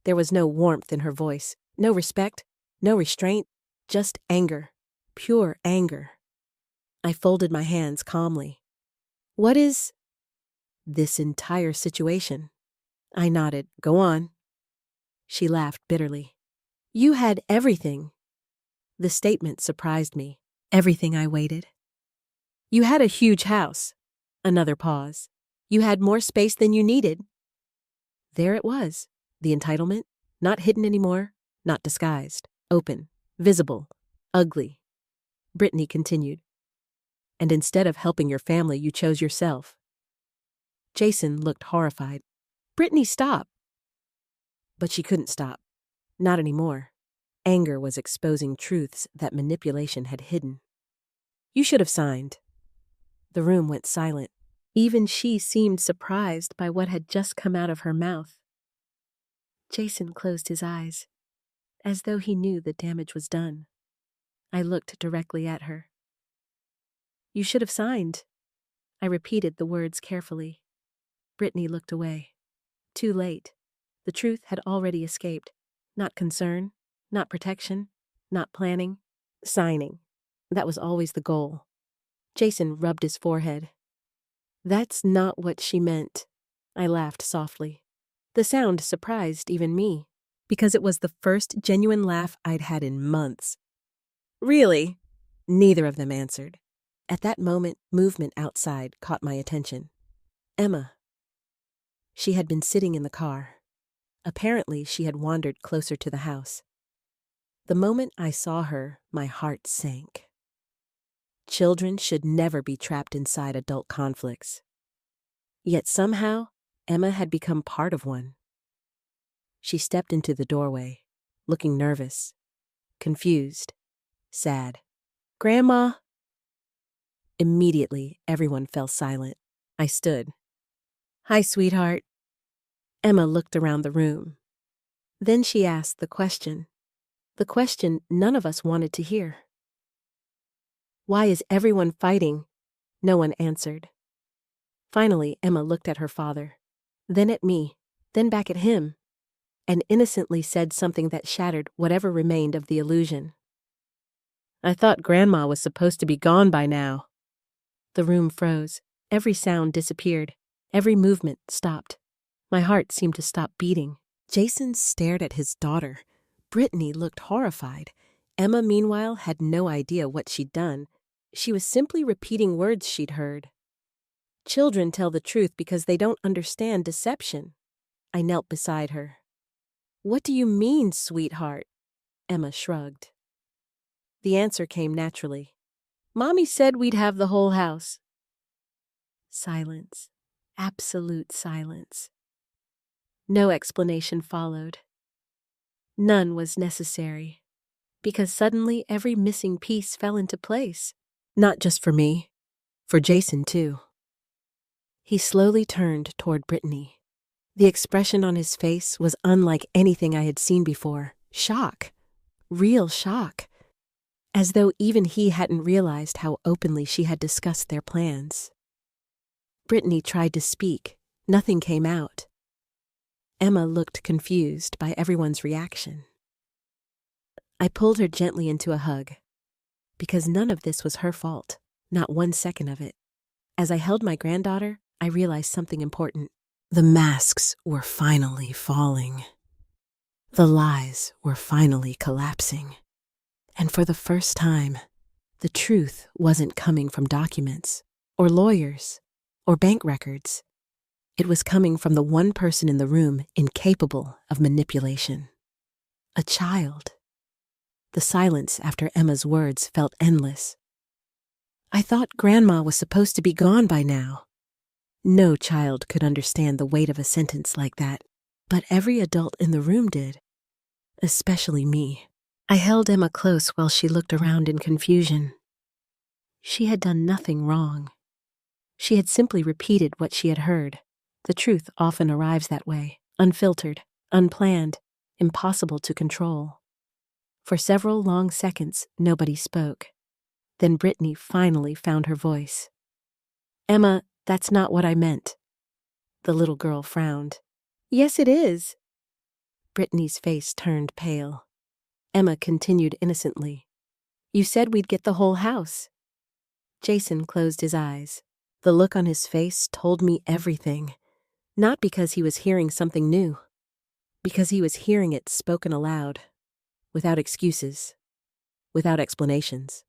There was no warmth in her voice, no respect, no restraint, just anger. Pure anger. I folded my hands calmly. What is this entire situation? I nodded. Go on. She laughed bitterly. You had everything. The statement surprised me. Everything I waited. You had a huge house. Another pause. You had more space than you needed. There it was. The entitlement. Not hidden anymore. Not disguised. Open. Visible. Ugly. Brittany continued. And instead of helping your family, you chose yourself. Jason looked horrified. Brittany, stop. But she couldn't stop. Not anymore. Anger was exposing truths that manipulation had hidden. You should have signed. The room went silent. Even she seemed surprised by what had just come out of her mouth. Jason closed his eyes, as though he knew the damage was done. I looked directly at her. You should have signed. I repeated the words carefully. Brittany looked away. Too late. The truth had already escaped. Not concern, not protection, not planning. Signing. That was always the goal. Jason rubbed his forehead. That's not what she meant. I laughed softly. The sound surprised even me, because it was the first genuine laugh I'd had in months. Really? Neither of them answered. At that moment, movement outside caught my attention. Emma. She had been sitting in the car. Apparently, she had wandered closer to the house. The moment I saw her, my heart sank. Children should never be trapped inside adult conflicts. Yet somehow, Emma had become part of one. She stepped into the doorway, looking nervous, confused, sad. Grandma! Immediately, everyone fell silent. I stood. Hi, sweetheart. Emma looked around the room. Then she asked the question none of us wanted to hear. Why is everyone fighting? No one answered. Finally, Emma looked at her father, then at me, then back at him, and innocently said something that shattered whatever remained of the illusion. I thought Grandma was supposed to be gone by now. The room froze. Every sound disappeared. Every movement stopped. My heart seemed to stop beating. Jason stared at his daughter. Brittany looked horrified. Emma, meanwhile, had no idea what she'd done. She was simply repeating words she'd heard. Children tell the truth because they don't understand deception. I knelt beside her. What do you mean, sweetheart? Emma shrugged. The answer came naturally. Mommy said we'd have the whole house. Silence. Absolute silence. No explanation followed. None was necessary, because suddenly every missing piece fell into place. Not just for me, for Jason too. He slowly turned toward Brittany. The expression on his face was unlike anything I had seen before. Shock. Real shock. As though even he hadn't realized how openly she had discussed their plans. Brittany tried to speak. Nothing came out. Emma looked confused by everyone's reaction. I pulled her gently into a hug, because none of this was her fault, not 1 second of it. As I held my granddaughter, I realized something important. The masks were finally falling. The lies were finally collapsing. And for the first time, the truth wasn't coming from documents, or lawyers, or bank records. It was coming from the one person in the room incapable of manipulation. A child. The silence after Emma's words felt endless. I thought Grandma was supposed to be gone by now. No child could understand the weight of a sentence like that, but every adult in the room did, especially me. I held Emma close while she looked around in confusion. She had done nothing wrong. She had simply repeated what she had heard. The truth often arrives that way, unfiltered, unplanned, impossible to control. For several long seconds, nobody spoke. Then Brittany finally found her voice. "Emma, that's not what I meant." The little girl frowned. "Yes, it is." Brittany's face turned pale. Emma continued innocently. "You said we'd get the whole house." Jason closed his eyes. The look on his face told me everything. Not because he was hearing something new, because he was hearing it spoken aloud, without excuses, without explanations,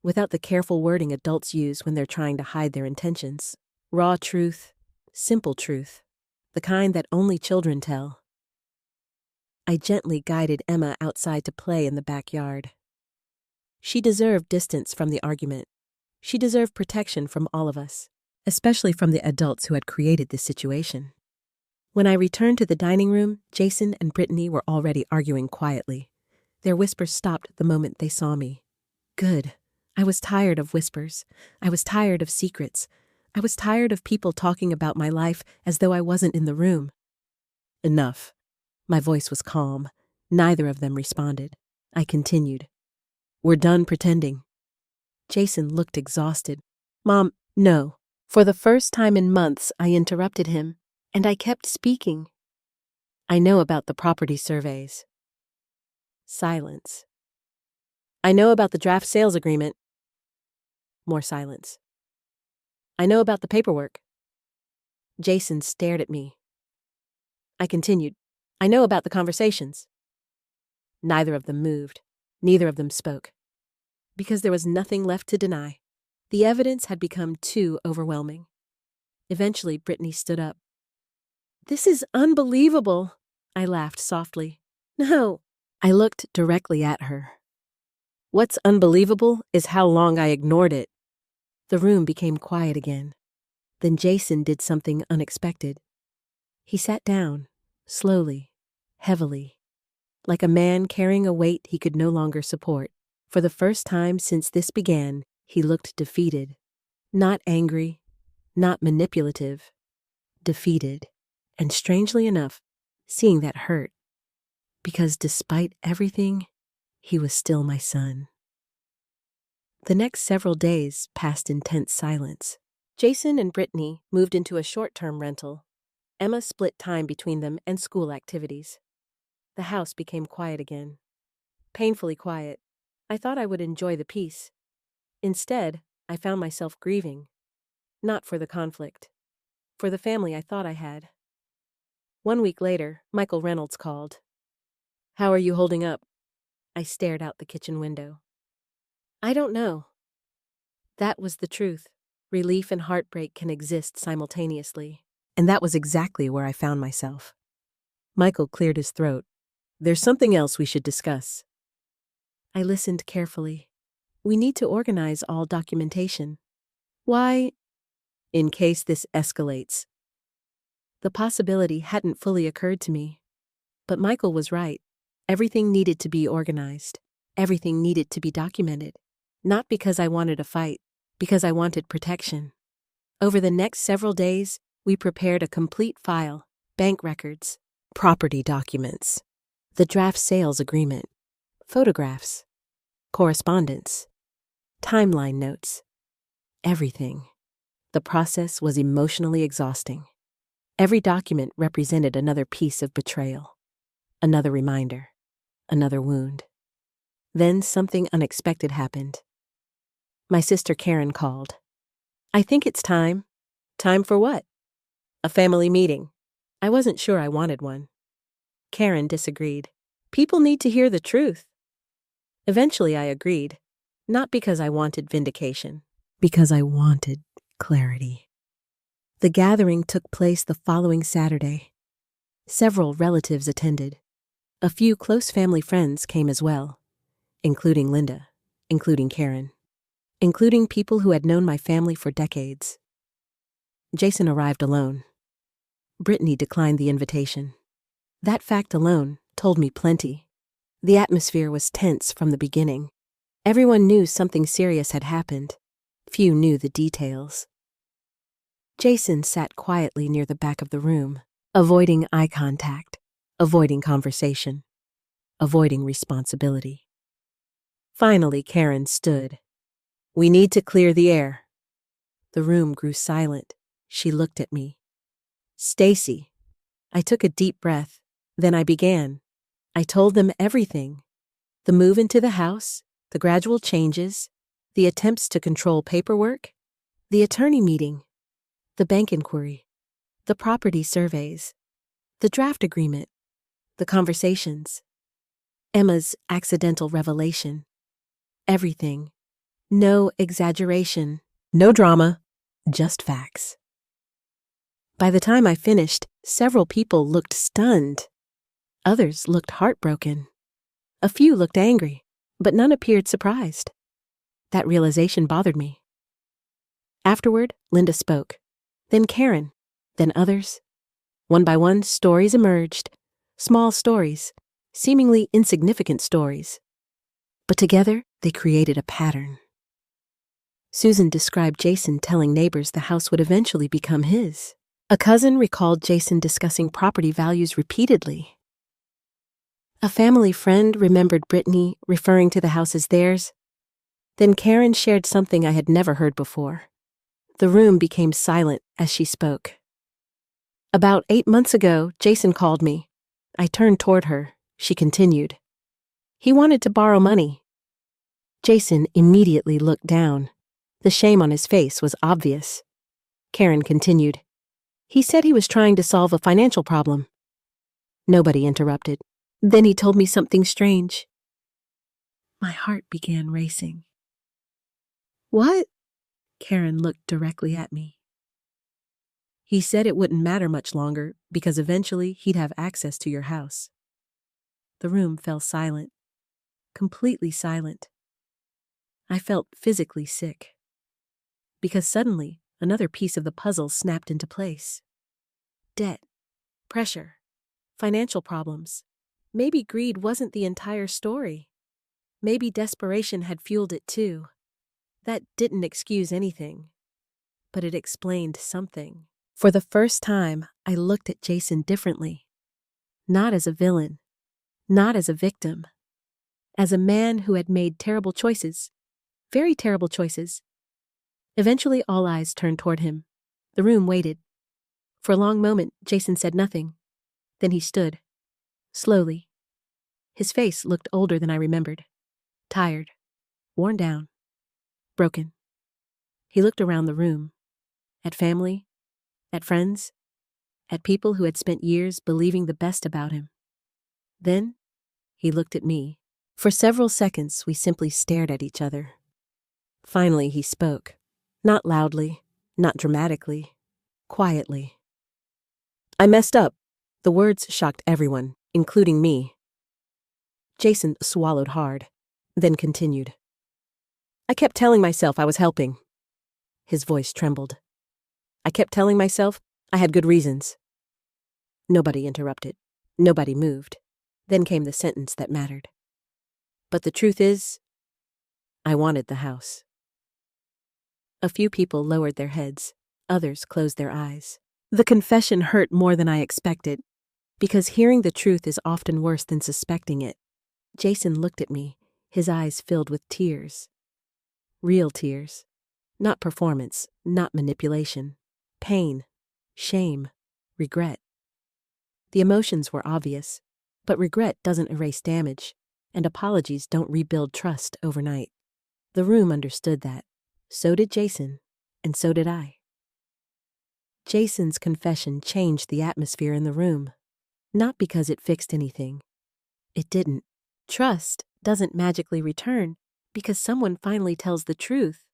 without the careful wording adults use when they're trying to hide their intentions. Raw truth, simple truth, the kind that only children tell. I gently guided Emma outside to play in the backyard. She deserved distance from the argument. She deserved protection from all of us, especially from the adults who had created this situation. When I returned to the dining room, Jason and Brittany were already arguing quietly. Their whispers stopped the moment they saw me. Good. I was tired of whispers. I was tired of secrets. I was tired of people talking about my life as though I wasn't in the room. Enough. My voice was calm. Neither of them responded. I continued. "We're done pretending." Jason looked exhausted. "Mom, no." For the first time in months, I interrupted him, and I kept speaking. "I know about the property surveys." Silence. "I know about the draft sales agreement." More silence. "I know about the paperwork." Jason stared at me. I continued. "I know about the conversations." Neither of them moved. Neither of them spoke. Because there was nothing left to deny. The evidence had become too overwhelming. Eventually, Brittany stood up. "This is unbelievable," I laughed softly. "No." I looked directly at her. "What's unbelievable is how long I ignored it." The room became quiet again. Then Jason did something unexpected. He sat down, slowly, heavily, like a man carrying a weight he could no longer support. For the first time since this began, he looked defeated. Not angry, not manipulative. Defeated. And strangely enough, seeing that hurt. Because despite everything, he was still my son. The next several days passed in tense silence. Jason and Brittany moved into a short-term rental. Emma split time between them and school activities. The house became quiet again. Painfully quiet. I thought I would enjoy the peace. Instead, I found myself grieving. Not for the conflict. For the family I thought I had. 1 week later, Michael Reynolds called. "How are you holding up?" I stared out the kitchen window. "I don't know." That was the truth. Relief and heartbreak can exist simultaneously. And that was exactly where I found myself. Michael cleared his throat. "There's something else we should discuss." I listened carefully. "We need to organize all documentation." "Why?" "In case this escalates." The possibility hadn't fully occurred to me. But Michael was right. Everything needed to be organized. Everything needed to be documented. Not because I wanted a fight, because I wanted protection. Over the next several days, we prepared a complete file, bank records, property documents, the draft sales agreement, photographs, correspondence, timeline notes, everything. The process was emotionally exhausting. Every document represented another piece of betrayal, another reminder, another wound. Then something unexpected happened. My sister Karen called. "I think it's time." "Time for what?" "A family meeting." I wasn't sure I wanted one. Karen disagreed. "People need to hear the truth." Eventually I agreed, not because I wanted vindication, because I wanted clarity. The gathering took place the following Saturday. Several relatives attended. A few close family friends came as well, including Linda, including Karen, including people who had known my family for decades. Jason arrived alone. Brittany declined the invitation. That fact alone told me plenty. The atmosphere was tense from the beginning. Everyone knew something serious had happened. Few knew the details. Jason sat quietly near the back of the room, avoiding eye contact, avoiding conversation, avoiding responsibility. Finally, Karen stood. "We need to clear the air." The room grew silent. She looked at me. "Stacy." I took a deep breath. Then I began. I told them everything. The move into the house, the gradual changes, the attempts to control paperwork, the attorney meeting, the bank inquiry, the property surveys, the draft agreement, the conversations, Emma's accidental revelation. Everything. No exaggeration, no drama, just facts. By the time I finished, several people looked stunned. Others looked heartbroken. A few looked angry, but none appeared surprised. That realization bothered me. Afterward, Linda spoke. Then Karen. Then others. One by one, stories emerged. Small stories, seemingly insignificant stories. But together, they created a pattern. Susan described Jason telling neighbors the house would eventually become his. A cousin recalled Jason discussing property values repeatedly. A family friend remembered Brittany referring to the house as theirs. Then Karen shared something I had never heard before. The room became silent as she spoke. "About 8 months ago, Jason called me." I turned toward her. She continued. "He wanted to borrow money." Jason immediately looked down. The shame on his face was obvious. Karen continued. "He said he was trying to solve a financial problem." Nobody interrupted. Then he told me something strange. My heart began racing. "What?" Karen looked directly at me. "He said it wouldn't matter much longer because eventually he'd have access to your house." The room fell silent, completely silent. I felt physically sick. Because suddenly, another piece of the puzzle snapped into place. Debt, pressure, financial problems. Maybe greed wasn't the entire story. Maybe desperation had fueled it too. That didn't excuse anything, but it explained something. For the first time, I looked at Jason differently. Not as a villain, not as a victim. As a man who had made terrible choices, very terrible choices. Eventually, all eyes turned toward him. The room waited. For a long moment, Jason said nothing. Then he stood, slowly. His face looked older than I remembered. Tired, worn down, broken. He looked around the room, at family, at friends, at people who had spent years believing the best about him. Then, he looked at me. For several seconds, we simply stared at each other. Finally, he spoke. Not loudly, not dramatically, quietly. "I messed up." The words shocked everyone, including me. Jason swallowed hard, then continued. "I kept telling myself I was helping." His voice trembled. "I kept telling myself I had good reasons." Nobody interrupted. Nobody moved. Then came the sentence that mattered. "But the truth is, I wanted the house." A few people lowered their heads. Others closed their eyes. The confession hurt more than I expected, because hearing the truth is often worse than suspecting it. Jason looked at me, his eyes filled with tears. Real tears. Not performance, not manipulation. Pain, shame, regret. The emotions were obvious, but regret doesn't erase damage, and apologies don't rebuild trust overnight. The room understood that. So did Jason, and so did I. Jason's confession changed the atmosphere in the room. Not because it fixed anything. It didn't. Trust doesn't magically return because someone finally tells the truth.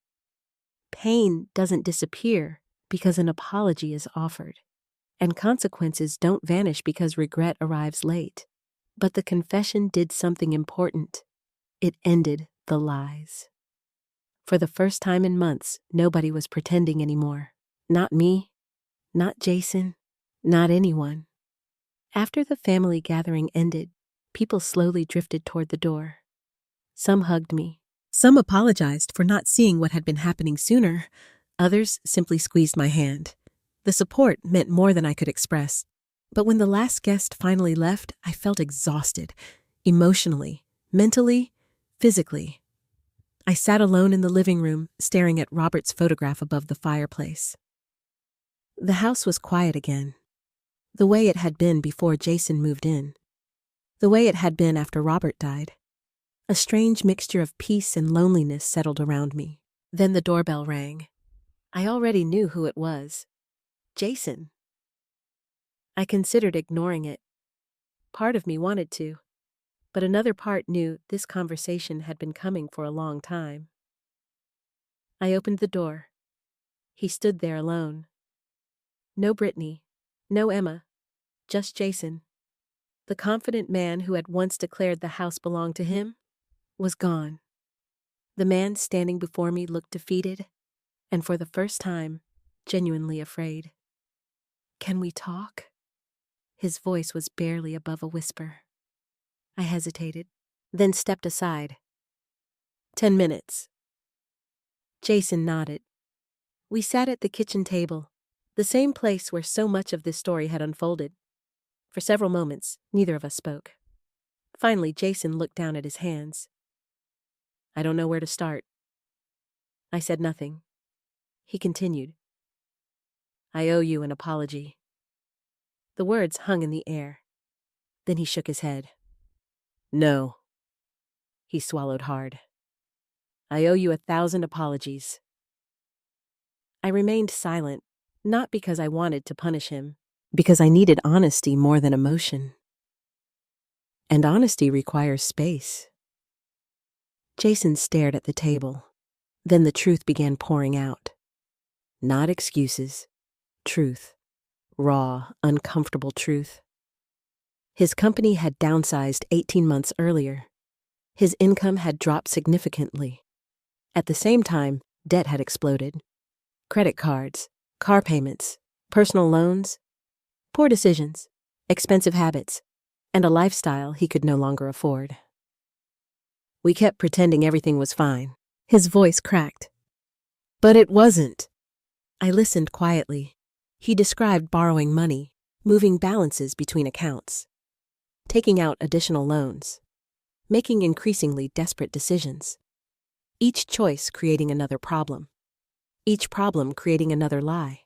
Pain doesn't disappear because an apology is offered. And consequences don't vanish because regret arrives late. But the confession did something important. It ended the lies. For the first time in months, nobody was pretending anymore. Not me, not Jason, not anyone. After the family gathering ended, people slowly drifted toward the door. Some hugged me. Some apologized for not seeing what had been happening sooner. Others simply squeezed my hand. The support meant more than I could express. But when the last guest finally left, I felt exhausted, emotionally, mentally, physically. I sat alone in the living room, staring at Robert's photograph above the fireplace. The house was quiet again. The way it had been before Jason moved in. The way it had been after Robert died. A strange mixture of peace and loneliness settled around me. Then the doorbell rang. I already knew who it was. Jason. I considered ignoring it. Part of me wanted to, but another part knew this conversation had been coming for a long time. I opened the door. He stood there alone. No Brittany, no Emma, just Jason. The confident man who had once declared the house belonged to him was gone. The man standing before me looked defeated, and for the first time, genuinely afraid. "Can we talk?" His voice was barely above a whisper. I hesitated, then stepped aside. 10 minutes. Jason nodded. We sat at the kitchen table, the same place where so much of this story had unfolded. For several moments, neither of us spoke. Finally, Jason looked down at his hands. "I don't know where to start." I said nothing. He continued. "I owe you an apology." The words hung in the air. Then he shook his head. "No." He swallowed hard. "I owe you 1,000 apologies." I remained silent, not because I wanted to punish him, because I needed honesty more than emotion. And honesty requires space. Jason stared at the table. Then the truth began pouring out. Not excuses. Truth. Raw, uncomfortable truth. His company had downsized 18 months earlier. His income had dropped significantly. At the same time, debt had exploded. Credit cards, car payments, personal loans, poor decisions, expensive habits, and a lifestyle he could no longer afford. We kept pretending everything was fine. His voice cracked. But it wasn't. I listened quietly. He described borrowing money, moving balances between accounts, taking out additional loans, making increasingly desperate decisions. Each choice creating another problem. Each problem creating another lie.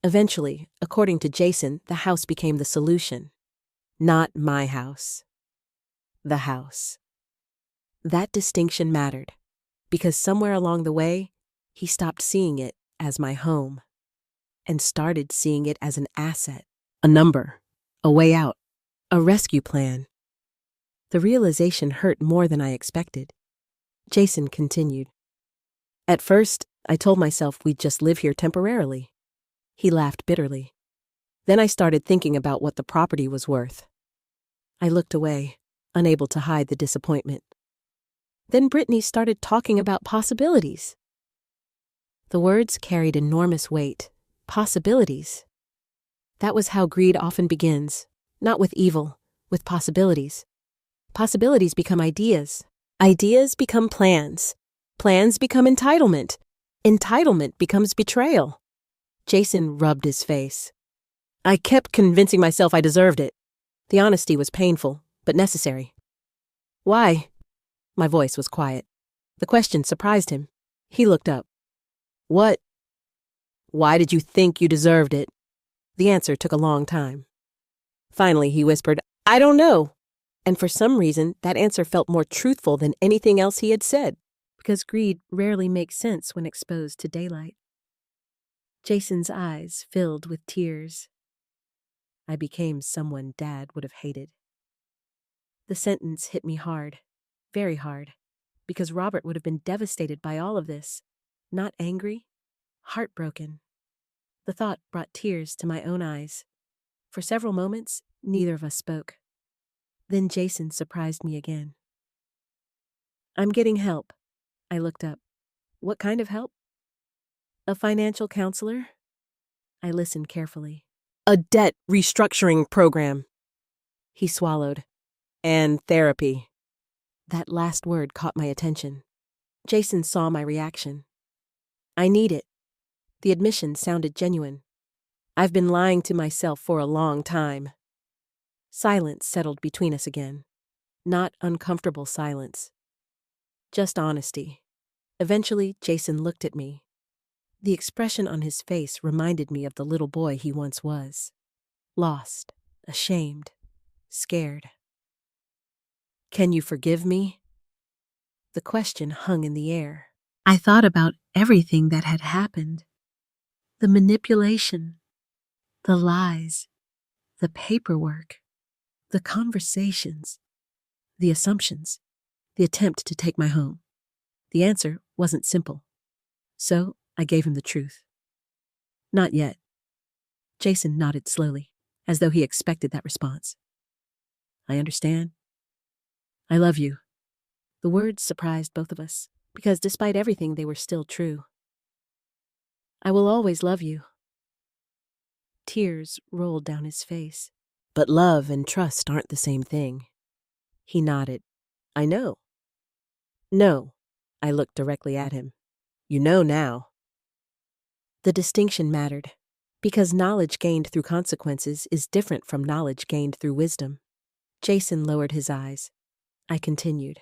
Eventually, according to Jason, the house became the solution. Not my house. The house. That distinction mattered, because somewhere along the way, he stopped seeing it as my home and started seeing it as an asset, a number, a way out, a rescue plan. The realization hurt more than I expected. Jason continued. At first, I told myself we'd just live here temporarily. He laughed bitterly. Then I started thinking about what the property was worth. I looked away, unable to hide the disappointment. Then Brittany started talking about possibilities. The words carried enormous weight. Possibilities. That was how greed often begins, not with evil, with possibilities. Possibilities become ideas. Ideas become plans. Plans become entitlement. Entitlement becomes betrayal. Jason rubbed his face. I kept convincing myself I deserved it. The honesty was painful, but necessary. Why? My voice was quiet. The question surprised him. He looked up. What? Why did you think you deserved it? The answer took a long time. Finally, he whispered, I don't know. And for some reason, that answer felt more truthful than anything else he had said. Because greed rarely makes sense when exposed to daylight. Jason's eyes filled with tears. I became someone Dad would have hated. The sentence hit me hard, very hard, because Robert would have been devastated by all of this. Not angry, heartbroken. The thought brought tears to my own eyes. For several moments, neither of us spoke. Then Jason surprised me again. "I'm getting help." I looked up. "What kind of help?" "A financial counselor?" I listened carefully. "A debt restructuring program." He swallowed. "And therapy." That last word caught my attention. Jason saw my reaction. "I need it." The admission sounded genuine. "I've been lying to myself for a long time." Silence settled between us again. Not uncomfortable silence. Just honesty. Eventually, Jason looked at me. The expression on his face reminded me of the little boy he once was. Lost, ashamed, scared. "Can you forgive me?" The question hung in the air. I thought about everything that had happened. The manipulation, the lies, the paperwork, the conversations, the assumptions, the attempt to take my home. The answer wasn't simple. So I gave him the truth. "Not yet." Jason nodded slowly, as though he expected that response. "I understand. I love you." The words surprised both of us, because despite everything, they were still true. "I will always love you." Tears rolled down his face. "But love and trust aren't the same thing." He nodded. "I know." "No." I looked directly at him. "You know now." The distinction mattered, because knowledge gained through consequences is different from knowledge gained through wisdom. Jason lowered his eyes. I continued.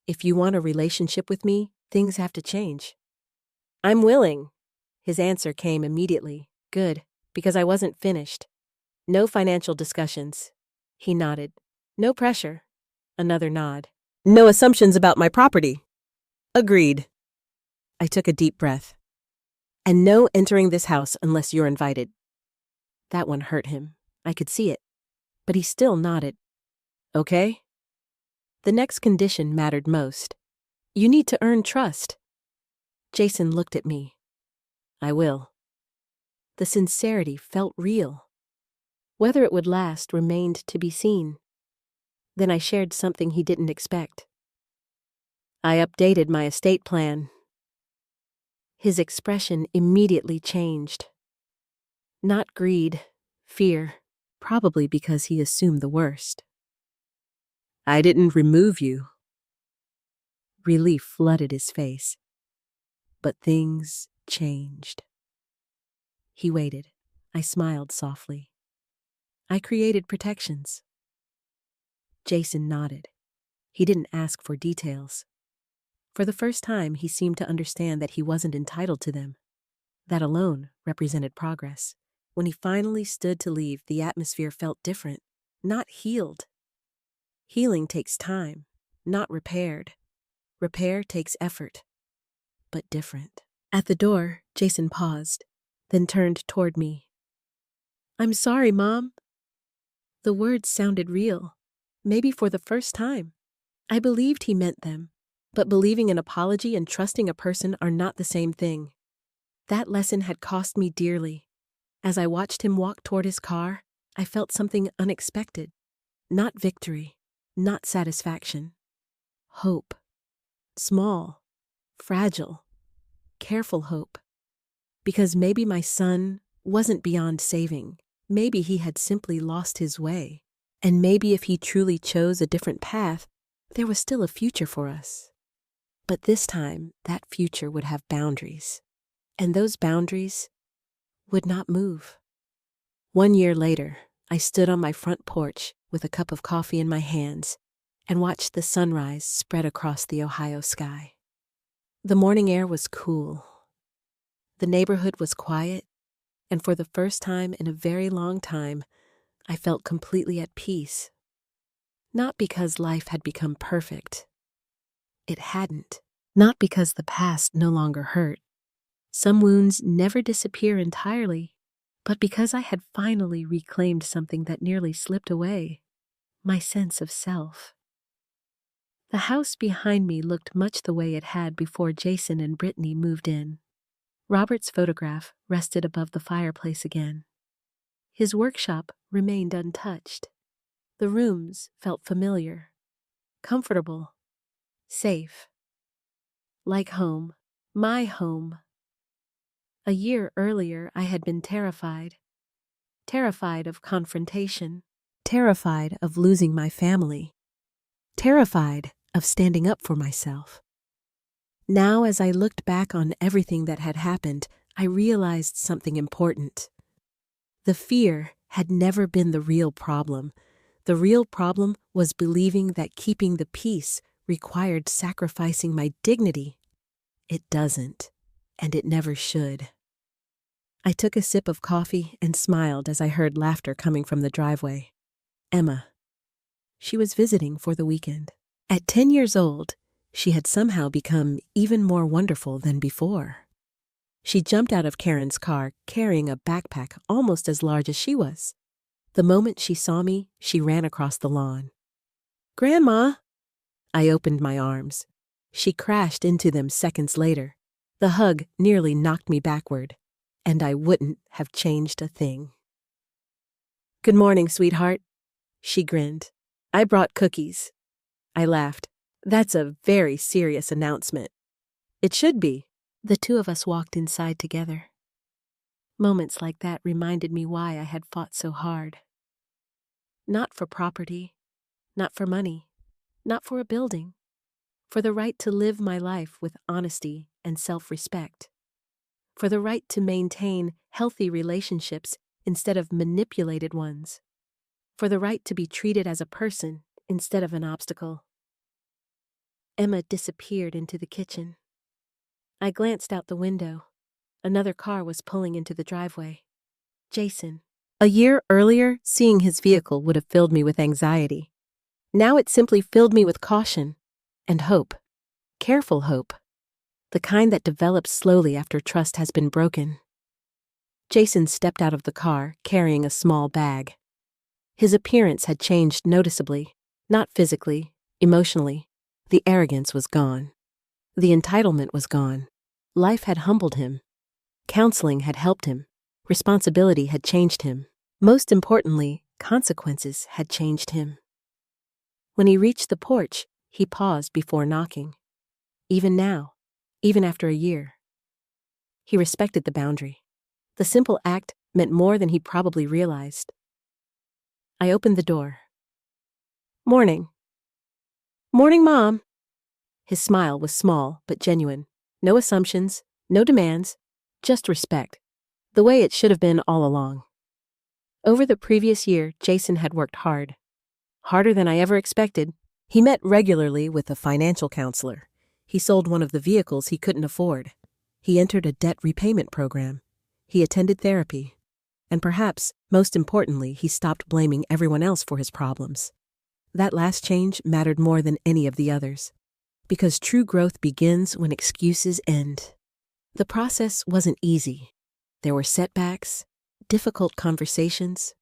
"If you want a relationship with me, things have to change." "I'm willing." His answer came immediately. "Good, because I wasn't finished." "No financial discussions." He nodded. "No pressure." Another nod. "No assumptions about my property." "Agreed." I took a deep breath. "And no entering this house unless you're invited." That one hurt him. I could see it. But he still nodded. "Okay?" The next condition mattered most. "You need to earn trust." Jason looked at me. "I will." The sincerity felt real. Whether it would last remained to be seen. Then I shared something he didn't expect. "I updated my estate plan." His expression immediately changed. Not greed, fear, probably because he assumed the worst. "I didn't remove you." Relief flooded his face. But things changed. He waited. I smiled softly. "I created protections." Jason nodded. He didn't ask for details. For the first time, he seemed to understand that he wasn't entitled to them. That alone represented progress. When he finally stood to leave, the atmosphere felt different, not healed. Healing takes time, not repaired. Repair takes effort, but different. At the door, Jason paused, then turned toward me. "I'm sorry, Mom." The words sounded real, maybe for the first time. I believed he meant them, but believing an apology and trusting a person are not the same thing. That lesson had cost me dearly. As I watched him walk toward his car, I felt something unexpected. Not victory, not satisfaction. Hope. Small, fragile, careful hope. Because maybe my son wasn't beyond saving. Maybe he had simply lost his way. And maybe if he truly chose a different path, there was still a future for us. But this time, that future would have boundaries. And those boundaries would not move. 1 year later, I stood on my front porch with a cup of coffee in my hands and watched the sunrise spread across the Ohio sky. The morning air was cool. The neighborhood was quiet, and for the first time in a very long time, I felt completely at peace. Not because life had become perfect. It hadn't. Not because the past no longer hurt. Some wounds never disappear entirely, but because I had finally reclaimed something that nearly slipped away, my sense of self. The house behind me looked much the way it had before Jason and Brittany moved in. Robert's photograph rested above the fireplace again. His workshop remained untouched. The rooms felt familiar, comfortable, safe. Like home, my home. A year earlier, I had been terrified. Terrified of confrontation. Terrified of losing my family. Terrified of standing up for myself. Now, as I looked back on everything that had happened, I realized something important. The fear had never been the real problem. The real problem was believing that keeping the peace required sacrificing my dignity. It doesn't, and it never should. I took a sip of coffee and smiled as I heard laughter coming from the driveway. Emma. She was visiting for the weekend. At 10 years old, she had somehow become even more wonderful than before. She jumped out of Karen's car carrying a backpack almost as large as she was. The moment she saw me, she ran across the lawn. "Grandma!" I opened my arms. She crashed into them seconds later. The hug nearly knocked me backward, and I wouldn't have changed a thing. "Good morning, sweetheart." She grinned. "I brought cookies." I laughed. "That's a very serious announcement." "It should be." The two of us walked inside together. Moments like that reminded me why I had fought so hard. Not for property, not for money, not for a building, for the right to live my life with honesty and self-respect, for the right to maintain healthy relationships instead of manipulated ones, for the right to be treated as a person instead of an obstacle. Emma disappeared into the kitchen. I glanced out the window. Another car was pulling into the driveway. Jason. A year earlier, seeing his vehicle would have filled me with anxiety. Now it simply filled me with caution and hope. Careful hope. The kind that develops slowly after trust has been broken. Jason stepped out of the car, carrying a small bag. His appearance had changed noticeably, not physically, emotionally. The arrogance was gone. The entitlement was gone. Life had humbled him. Counseling had helped him. Responsibility had changed him. Most importantly, consequences had changed him. When he reached the porch, he paused before knocking. Even now, even after a year. He respected the boundary. The simple act meant more than he probably realized. I opened the door. "Morning." "Morning, Mom." His smile was small but genuine. No assumptions, no demands, just respect. The way it should have been all along. Over the previous year, Jason had worked hard. Harder than I ever expected. He met regularly with a financial counselor. He sold one of the vehicles he couldn't afford. He entered a debt repayment program. He attended therapy. And perhaps, most importantly, he stopped blaming everyone else for his problems. That last change mattered more than any of the others. Because true growth begins when excuses end. The process wasn't easy. There were setbacks, difficult conversations,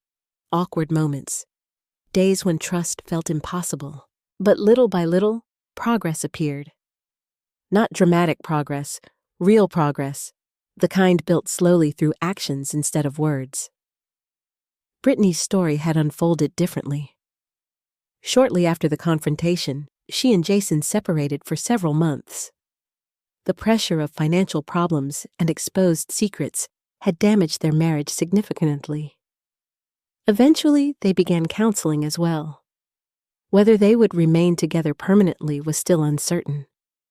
awkward moments, days when trust felt impossible. But little by little, progress appeared. Not dramatic progress, real progress, the kind built slowly through actions instead of words. Brittany's story had unfolded differently. Shortly after the confrontation, she and Jason separated for several months. The pressure of financial problems and exposed secrets had damaged their marriage significantly. Eventually, they began counseling as well. Whether they would remain together permanently was still uncertain.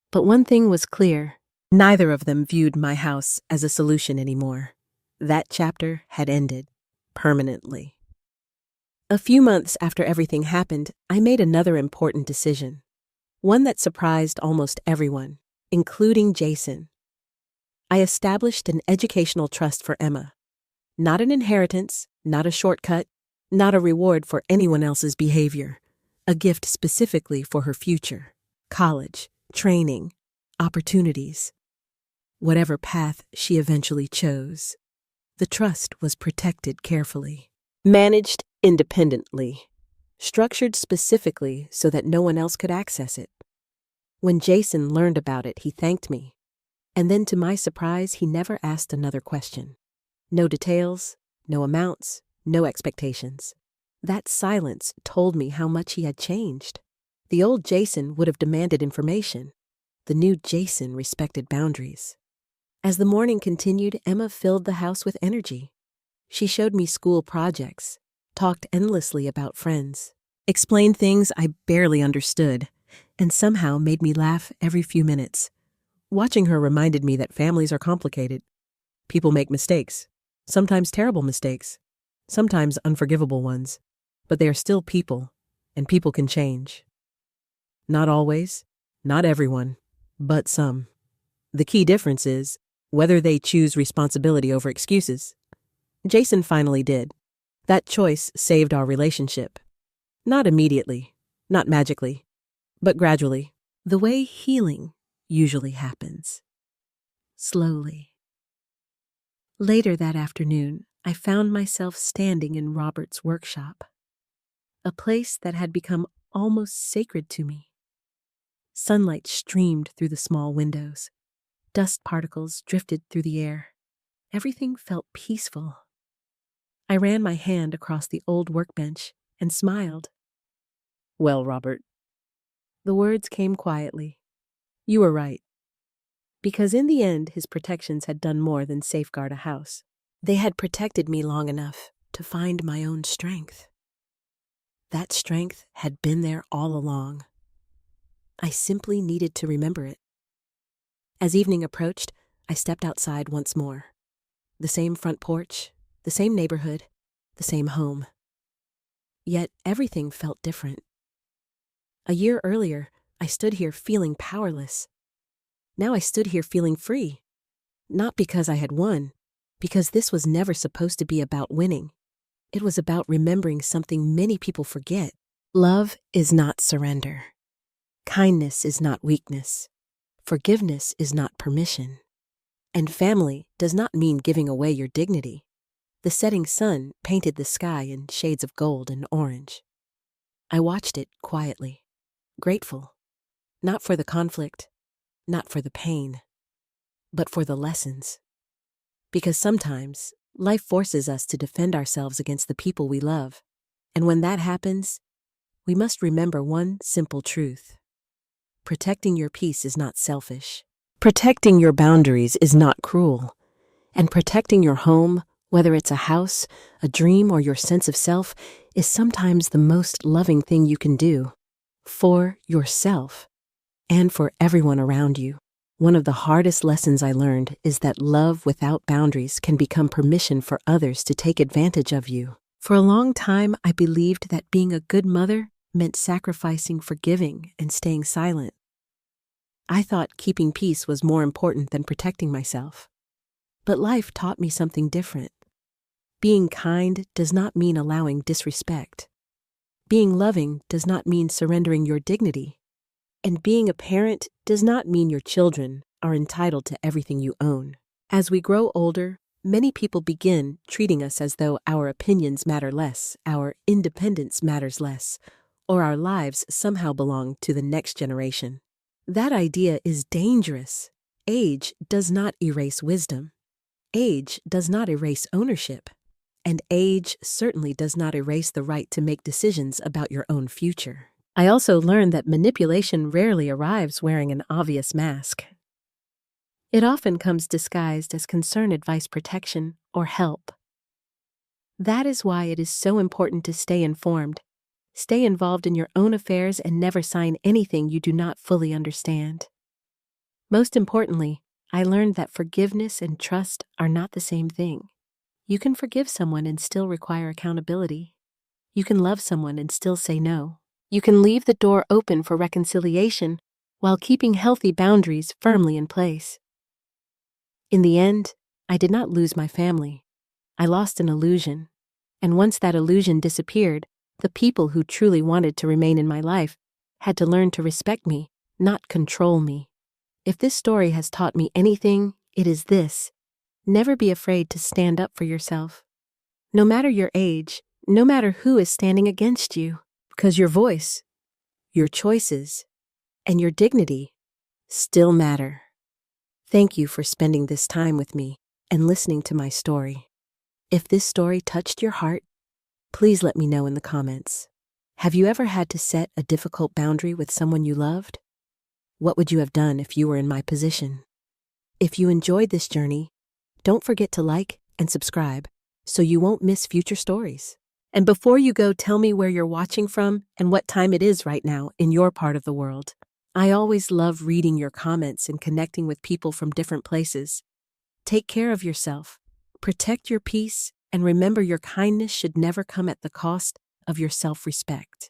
But one thing was clear. Neither of them viewed my house as a solution anymore. That chapter had ended permanently. A few months after everything happened, I made another important decision. One that surprised almost everyone, including Jason. I established an educational trust for Emma. Not an inheritance, not a shortcut, not a reward for anyone else's behavior. a gift specifically for her future, college, training, opportunities. Whatever path she eventually chose, the trust was protected carefully, managed independently, structured specifically so that no one else could access it. When Jason learned about it, he thanked me, and then to my surprise, he never asked another question. No details, no amounts, no expectations. That silence told me how much he had changed. The old Jason would have demanded information. The new Jason respected boundaries. As the morning continued, Emma filled the house with energy. She showed me school projects, talked endlessly about friends, explained things I barely understood, and somehow made me laugh every few minutes. Watching her reminded me that families are complicated. People make mistakes, sometimes terrible mistakes, sometimes unforgivable ones, but they are still people, and people can change. Not always, not everyone, but some. The key difference is whether they choose responsibility over excuses. Jason finally did. That choice saved our relationship. Not immediately, not magically, but gradually, the way healing usually happens. Slowly. Later that afternoon, I found myself standing in Robert's workshop, a place that had become almost sacred to me. Sunlight streamed through the small windows. Dust particles drifted through the air. Everything felt peaceful. I ran my hand across the old workbench and smiled. "Well, Robert." The words came quietly. "You were right." Because in the end, his protections had done more than safeguard a house. They had protected me long enough to find my own strength. That strength had been there all along. I simply needed to remember it. As evening approached, I stepped outside once more. The same front porch, the same neighborhood, the same home. Yet everything felt different. A year earlier, I stood here feeling powerless. Now I stood here feeling free. Not because I had won, because this was never supposed to be about winning. It was about remembering something many people forget. Love is not surrender. Kindness is not weakness. Forgiveness is not permission. And family does not mean giving away your dignity. The setting sun painted the sky in shades of gold and orange. I watched it quietly, grateful, not for the conflict, not for the pain, but for the lessons. Because sometimes life forces us to defend ourselves against the people we love. And when that happens, we must remember one simple truth. Protecting your peace is not selfish. Protecting your boundaries is not cruel. And protecting your home, whether it's a house, a dream, or your sense of self, is sometimes the most loving thing you can do. For yourself, and for everyone around you. One of the hardest lessons I learned is that love without boundaries can become permission for others to take advantage of you. For a long time, I believed that being a good mother meant sacrificing forgiving and staying silent. I thought keeping peace was more important than protecting myself. But life taught me something different. Being kind does not mean allowing disrespect. Being loving does not mean surrendering your dignity. And being a parent does not mean your children are entitled to everything you own. As we grow older, many people begin treating us as though our opinions matter less, our independence matters less, or our lives somehow belong to the next generation. That idea is dangerous. Age does not erase wisdom. Age does not erase ownership. And age certainly does not erase the right to make decisions about your own future. I also learned that manipulation rarely arrives wearing an obvious mask. It often comes disguised as concern, advice, protection, or help. That is why it is so important to stay informed, stay involved in your own affairs, and never sign anything you do not fully understand. Most importantly, I learned that forgiveness and trust are not the same thing. You can forgive someone and still require accountability. You can love someone and still say no. You can leave the door open for reconciliation while keeping healthy boundaries firmly in place. In the end, I did not lose my family. I lost an illusion. And once that illusion disappeared, The people who truly wanted to remain in my life had to learn to respect me, not control me. If this story has taught me anything, it is this: never be afraid to stand up for yourself. No matter your age, no matter who is standing against you, because your voice, your choices, and your dignity still matter. Thank you for spending this time with me and listening to my story. If this story touched your heart, please let me know in the comments. Have you ever had to set a difficult boundary with someone you loved? What would you have done if you were in my position? If you enjoyed this journey, don't forget to like and subscribe so you won't miss future stories. And before you go, tell me where you're watching from and what time it is right now in your part of the world. I always love reading your comments and connecting with people from different places. Take care of yourself, protect your peace, and remember your kindness should never come at the cost of your self-respect.